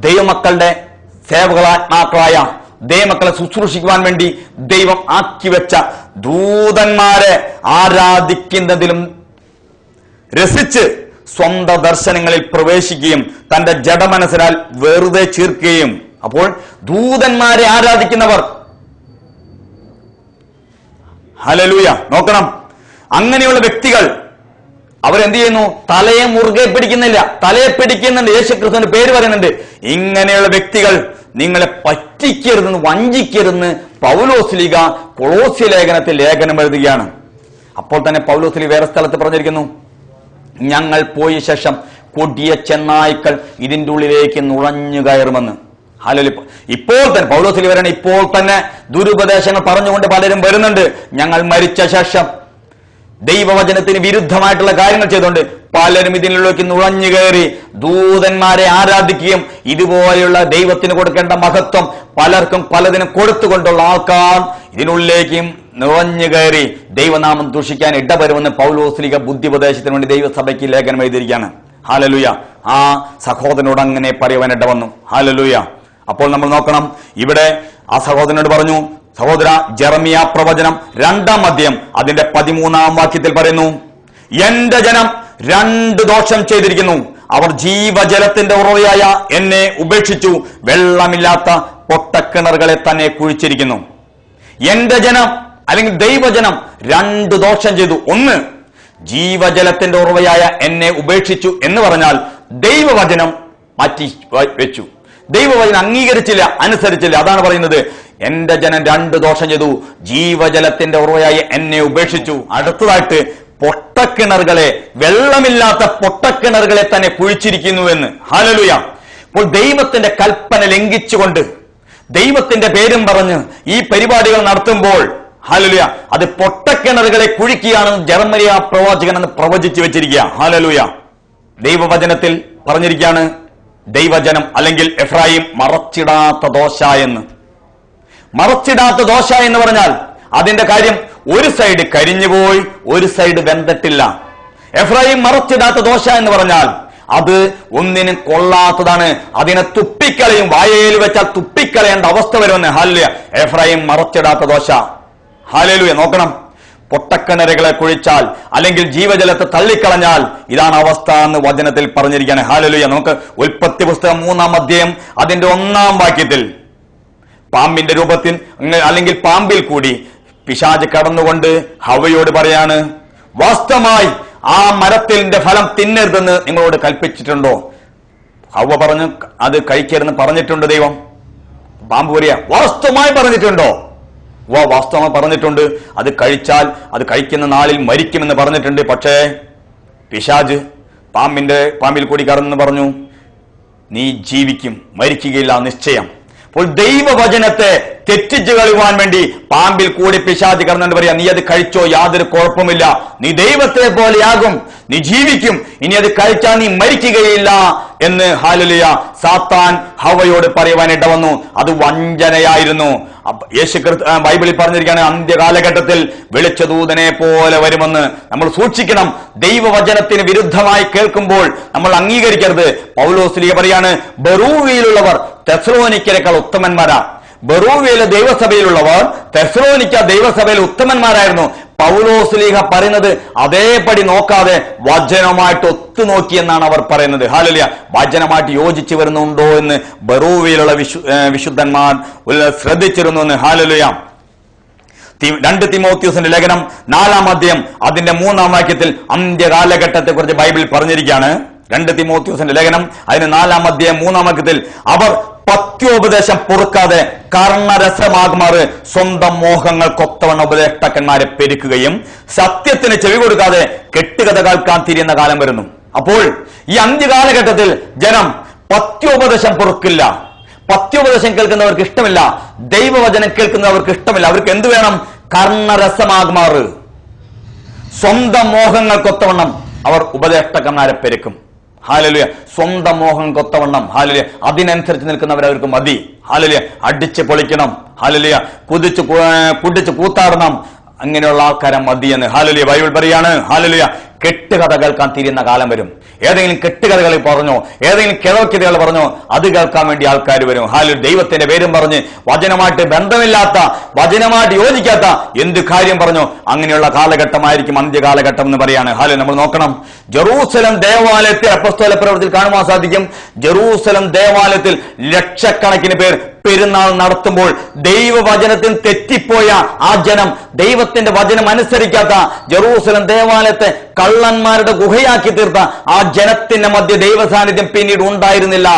ദൈവമക്കളുടെ സേവകളാത്മാക്കളായ ദൈവമക്കളെ ശുശ്രൂഷിക്കുവാൻ വേണ്ടി ദൈവം ആക്കിവെച്ച ദൂതന്മാരെ ആരാധിക്കുന്നതിലും രസിച്ച് സ്വന്തം ദർശനങ്ങളിൽ പ്രവേശിക്കുകയും തന്റെ ജഡമനസ്സിനാൽ വെറുതെ ചീർക്കുകയും. അപ്പോൾ ദൂതന്മാരെ ആരാധിക്കുന്നവർ, ഹല്ലേലൂയ, നോക്കണം, അങ്ങനെയുള്ള വ്യക്തികൾ അവരെന്ത് ചെയ്യുന്നു? തലയെ മുറുകെ പിടിക്കുന്നില്ല, തലയെ പിടിക്കുന്നുണ്ട്. യേശുക്രിസ്തുവിന്റെ പേര് പറയുന്നുണ്ട്. ഇങ്ങനെയുള്ള വ്യക്തികൾ നിങ്ങളെ പറ്റിക്കരുതെന്ന്, വഞ്ചിക്കരുതെന്ന് പൗലോസ്ലീഹ കൊളോസ്യ ലേഖനത്തിൽ ലേഖനം എഴുതുകയാണ്. അപ്പോൾ തന്നെ പൗലോസ്ലീഹ വേറെ സ്ഥലത്ത് പറഞ്ഞിരിക്കുന്നു, ഞങ്ങൾ പോയ ശേഷം കൊടിയ ചെന്നായ്ക്കൾ ഇതിൻ്റെ ഉള്ളിലേക്ക് നുഴഞ്ഞു കയറുമെന്ന്. ഹല്ലേലൂയ. ഇപ്പോൾ തന്നെ പൗലോസ്ലീഹ പറയണ, ഇപ്പോൾ തന്നെ ദുരുപദേശങ്ങൾ പറഞ്ഞുകൊണ്ട് പലരും വരുന്നുണ്ട്. ഞങ്ങൾ മരിച്ച ശേഷം ദൈവവചനത്തിന് വിരുദ്ധമായിട്ടുള്ള കാര്യങ്ങൾ ചെയ്തുകൊണ്ട് പലരും ഇതിനുള്ളിലേക്ക് നുഴഞ്ഞു കയറി ദൂതന്മാരെ ആരാധിക്കുകയും ഇതുപോലെയുള്ള ദൈവത്തിന് കൊടുക്കേണ്ട മഹത്വം പലർക്കും പലതിനും കൊടുത്തുകൊണ്ടുള്ള ആൾക്കാർ ഇതിനുള്ളിലേക്കും നുഴഞ്ഞു കയറി ദൈവനാമം ദൂഷിക്കാൻ ഇടവരുമെന്ന് പൗലോസ്ലീഹ ബുദ്ധിപദേശത്തിന് വേണ്ടി ദൈവസഭയ്ക്ക് ലേഖനം എഴുതിയിരിക്കുകയാണ്. ഹല്ലേലൂയ. ആ സഹോദരനോട് അങ്ങനെ പറയുവാൻ ഇടവന്നു. ഹല്ലേലൂയ. അപ്പോൾ നമ്മൾ നോക്കണം, ഇവിടെ ആ സഹോദരനോട് പറഞ്ഞു, സഹോദര, ജെറമിയ പ്രവചനം 2-ാം അധ്യായം അതിന്റെ 13-ാം വാക്യത്തിൽ പറയുന്നു, എന്റെ ജനം 2 ദോഷം ചെയ്തിരിക്കുന്നു. അവർ ജീവജലത്തിന്റെ ഉറവയായ എന്നെ ഉപേക്ഷിച്ചു, വെള്ളമില്ലാത്ത പൊട്ടക്കിണറുകളെ തന്നെ കുഴിച്ചിരിക്കുന്നു. എന്റെ ജനം അല്ലെങ്കിൽ ദൈവജനം 2 ദോഷം ചെയ്തു. ഒന്ന്, ജീവജലത്തിന്റെ ഉറവയായ എന്നെ ഉപേക്ഷിച്ചു എന്ന് പറഞ്ഞാൽ ദൈവവചനം മാറ്റി വെച്ചു, ദൈവവചനം അംഗീകരിച്ചില്ല, അനുസരിച്ചില്ല. അതാണ് പറയുന്നത്, എന്റെ ജനം 2 ദോഷം ചെയ്തു, ജീവജലത്തിന്റെ ഉറവയായി എന്നെ ഉപേക്ഷിച്ചു. അടുത്തതായിട്ട് പൊട്ടക്കിണറുകളെ, വെള്ളമില്ലാത്ത പൊട്ടക്കിണറുകളെ തന്നെ കുഴിച്ചിരിക്കുന്നു എന്ന്. ഹല്ലേലൂയ. അപ്പോൾ ദൈവത്തിന്റെ കൽപ്പന ലംഘിച്ചുകൊണ്ട് ദൈവത്തിന്റെ പേരും പറഞ്ഞ് ഈ പരിപാടികൾ നടത്തുമ്പോൾ, ഹല്ലേലൂയ, അത് പൊട്ടക്കിണറുകളെ കുഴിക്കുകയാണെന്ന് ജെറമിയ പ്രവാചകൻ എന്ന് പ്രവചിച്ചു വെച്ചിരിക്കുക. ഹല്ലേലൂയ. ദൈവവചനത്തിൽ പറഞ്ഞിരിക്കുകയാണ്, ദൈവജനം അല്ലെങ്കിൽ എഫ്രായിം മറച്ചിടാത്ത ദോശ എന്ന്. മറച്ചിടാത്ത ദോശ എന്ന് പറഞ്ഞാൽ അതിന്റെ കാര്യം ഒരു സൈഡ് കരിഞ്ഞുപോയി, ഒരു സൈഡ് വെന്തിട്ടില്ല. എഫ്രായിം മറച്ചിടാത്ത ദോശ എന്ന് പറഞ്ഞാൽ അത് ഒന്നിനും കൊള്ളാത്തതാണ്, അതിനെ തുപ്പിക്കളയും, വായയിൽ വെച്ചാൽ തുപ്പിക്കളയേണ്ട അവസ്ഥ വരുമെന്ന്. ഹല്ലേലൂയ. എഫ്രായിം മറച്ചിടാത്ത ദോശ. ഹല്ലേലൂയ. നോക്കണം, പൊട്ടക്കിണറുകളെ കുഴിച്ചാൽ അല്ലെങ്കിൽ ജീവജലത്തെ തള്ളിക്കളഞ്ഞാൽ ഇതാണ് അവസ്ഥ എന്ന് വചനത്തിൽ പറഞ്ഞിരിക്കുകയാണ്. ഹല്ലേലൂയ. നമുക്ക് ഉൽപ്പത്തി പുസ്തകം 3-ാം അധ്യായം അതിന്റെ 1-ാം വാക്യത്തിൽ പാമ്പിന്റെ രൂപത്തിൽ അല്ലെങ്കിൽ പാമ്പിൽ കൂടി പിശാച് കടന്നുകൊണ്ട് ഹവ്വയോട് പറയാണ്, വാസ്തവമായി ആ മരത്തിന്റെ ഫലം തിന്നരുതെന്ന് നിങ്ങളോട് കൽപ്പിച്ചിട്ടുണ്ടോ? ഹവ്വ പറഞ്ഞു, അത് കഴിക്കരുതെന്ന് പറഞ്ഞിട്ടുണ്ട് ദൈവം. പാമ്പ് പറയാ, വാസ്തവമായി പറഞ്ഞിട്ടുണ്ടോ? വാസ്തവമായി പറഞ്ഞിട്ടുണ്ട്, അത് കഴിച്ചാൽ അത് കഴിക്കുന്ന നാളിൽ മരിക്കുമെന്ന് പറഞ്ഞിട്ടുണ്ട്. പക്ഷേ പിശാച് പാമ്പിൽ കൂടി കടന്നു പറഞ്ഞു, നീ ജീവിക്കും, മരിക്കുകയില്ല നിശ്ചയം. അപ്പോൾ ദൈവവചനത്തെ തെറ്റിച്ചു കളയുവാൻ വേണ്ടി പാമ്പിൽ കൂടി പിശാച് കടന്നുകൊണ്ട് പറയാ, നീ അത് കഴിച്ചോ, യാതൊരു കുഴപ്പമില്ല, നീ ദൈവത്തെ പോലെയാകും, നീ ജീവിക്കും, ഇനി അത് കഴിച്ചാൽ നീ മരിക്കുകയില്ല എന്ന് ഹല്ലേലൂയ സാത്താൻ ഹവ്വയോട് പറയുവാൻ ഇടവന്നു. അത് വഞ്ചനയായിരുന്നു. ബൈബിളിൽ പറഞ്ഞിരിക്കുകയാണ്, അന്ത്യകാലഘട്ടത്തിൽ വെളിച്ചദൂതനെ പോലെ വരുമെന്ന്. നമ്മൾ സൂക്ഷിക്കണം, ദൈവവചനത്തിന് വിരുദ്ധമായി കേൾക്കുമ്പോൾ നമ്മൾ അംഗീകരിക്കരുത്. പൗലോസ്ലീഹ പറയാണ്, ബെറൂവിയിലുള്ളവർ തെസ്സലോനിക്കയേക്കാൾ ഉത്തമന്മാരാ. ബെറൂവിയിലെ ദൈവസഭയിലുള്ളവർ തെസ്സലോനിക്ക ദൈവസഭയിൽ ഉത്തമന്മാരായിരുന്നു. പൗലോസ്ലീഹ പറയുന്നത് അതേപടി നോക്കാതെ വചനമായിട്ട് ഒത്തുനോക്കി എന്നാണ് അവർ പറയുന്നത്. ഹല്ലേലൂയ. വചനമായിട്ട് യോജിച്ചു വരുന്നുണ്ടോ എന്ന് ബെറൂവിയിലുള്ള വിശുദ്ധന്മാർ ശ്രദ്ധിച്ചിരുന്നു എന്ന്. ഹല്ലേലൂയ. 2 തിമോത്തിയോസിന്റെ ലേഖനം 4-ാം അധ്യായം അതിന്റെ 3-ാം വാക്യത്തിൽ അന്ത്യകാലഘട്ടത്തെ കുറിച്ച് ബൈബിൾ പറഞ്ഞിരിക്കുകയാണ്. 2 തിമോത്തിയോസിന്റെ ലേഖനം അതിന് 4-ാം അധ്യായം 3-ാം വാക്യത്തിൽ, അവർ പത്യോപദേശം പൊറുക്കാതെ കർണരസമാകുമാറ് സ്വന്തം മോഹങ്ങൾക്കൊത്തവണ്ണ ഉപദേഷ്ടാക്കന്മാരെ പെരുക്കുകയും സത്യത്തിന് ചെവി കൊടുക്കാതെ കെട്ടുകഥ കേൾക്കാൻ തിരിയുന്ന കാലം വരുന്നു. അപ്പോൾ ഈ അന്ത്യകാലഘട്ടത്തിൽ ജനം പത്യോപദേശം പൊറുക്കില്ല. പത്യോപദേശം കേൾക്കുന്നവർക്ക് ഇഷ്ടമില്ല, ദൈവവചനം കേൾക്കുന്നവർക്ക് ഇഷ്ടമില്ല. അവർക്ക് എന്ത് വേണം? കർണരസമാകുമാറ് സ്വന്തം മോഹങ്ങൾക്കൊത്തവണ്ണം അവർ ഉപദേഷ്ടാക്കന്മാരെ പെരുക്കും. ഹല്ലേലൂയ. സ്വന്തം മോഹം കൊത്തവണ്ണം. ഹല്ലേലൂയ. അതിനനുസരിച്ച് നിൽക്കുന്നവർ അവർക്ക് മതി. ഹല്ലേലൂയ. അടിച്ച് പൊളിക്കണം. ഹല്ലേലൂയ. കുടിച്ച് കൂത്താടണം. അങ്ങനെയുള്ള ആൾക്കാരെ മതിയെന്ന് ഹല്ലേലൂയ ബൈബിൾ പറയാണ്. ഹല്ലേലൂയ. കെട്ടുകഥ കേൾക്കാൻ തിരിയുന്ന കാലം വരും. ഏതെങ്കിലും കെട്ടുകഥകൾ പറഞ്ഞോ, ഏതെങ്കിലും കിഴവക്കിതകൾ പറഞ്ഞോ, അത് കേൾക്കാൻ വേണ്ടി ആൾക്കാർ വരും. ഹല്ലേലൂയ. ദൈവത്തിന്റെ പേരും പറഞ്ഞ് വചനമായിട്ട് ബന്ധമില്ലാത്ത, വചനമായിട്ട് യോജിക്കാത്ത എന്ത് കാര്യം പറഞ്ഞോ, അങ്ങനെയുള്ള കാലഘട്ടമായിരിക്കും അന്ത്യകാലഘട്ടം എന്ന് പറയാണ്. ഹല്ലേലൂയ. നമ്മൾ നോക്കണം, ജെറൂസലം ദേവാലയത്തിൽ അപ്പോസ്തല പ്രവൃത്തിയിൽ കാണുവാൻ സാധിക്കും. ജെറൂസലം ദേവാലയത്തിൽ ലക്ഷക്കണക്കിന് പേർ പെരുന്നാൾ നടത്തുമ്പോൾ ദൈവവചനത്തിന് തെറ്റിപ്പോയ ആ ജനം, ദൈവത്തിന്റെ വചനം അനുസരിക്കാത്ത, ജെറൂസലം ദേവാലയത്തെ കള്ളന്മാരുടെ ഗുഹയാക്കി തീർത്ത ആ ജനത്തിന്റെ മധ്യ ദൈവ സാന്നിധ്യം പിന്നീട് ഉണ്ടായിരുന്നില്ല.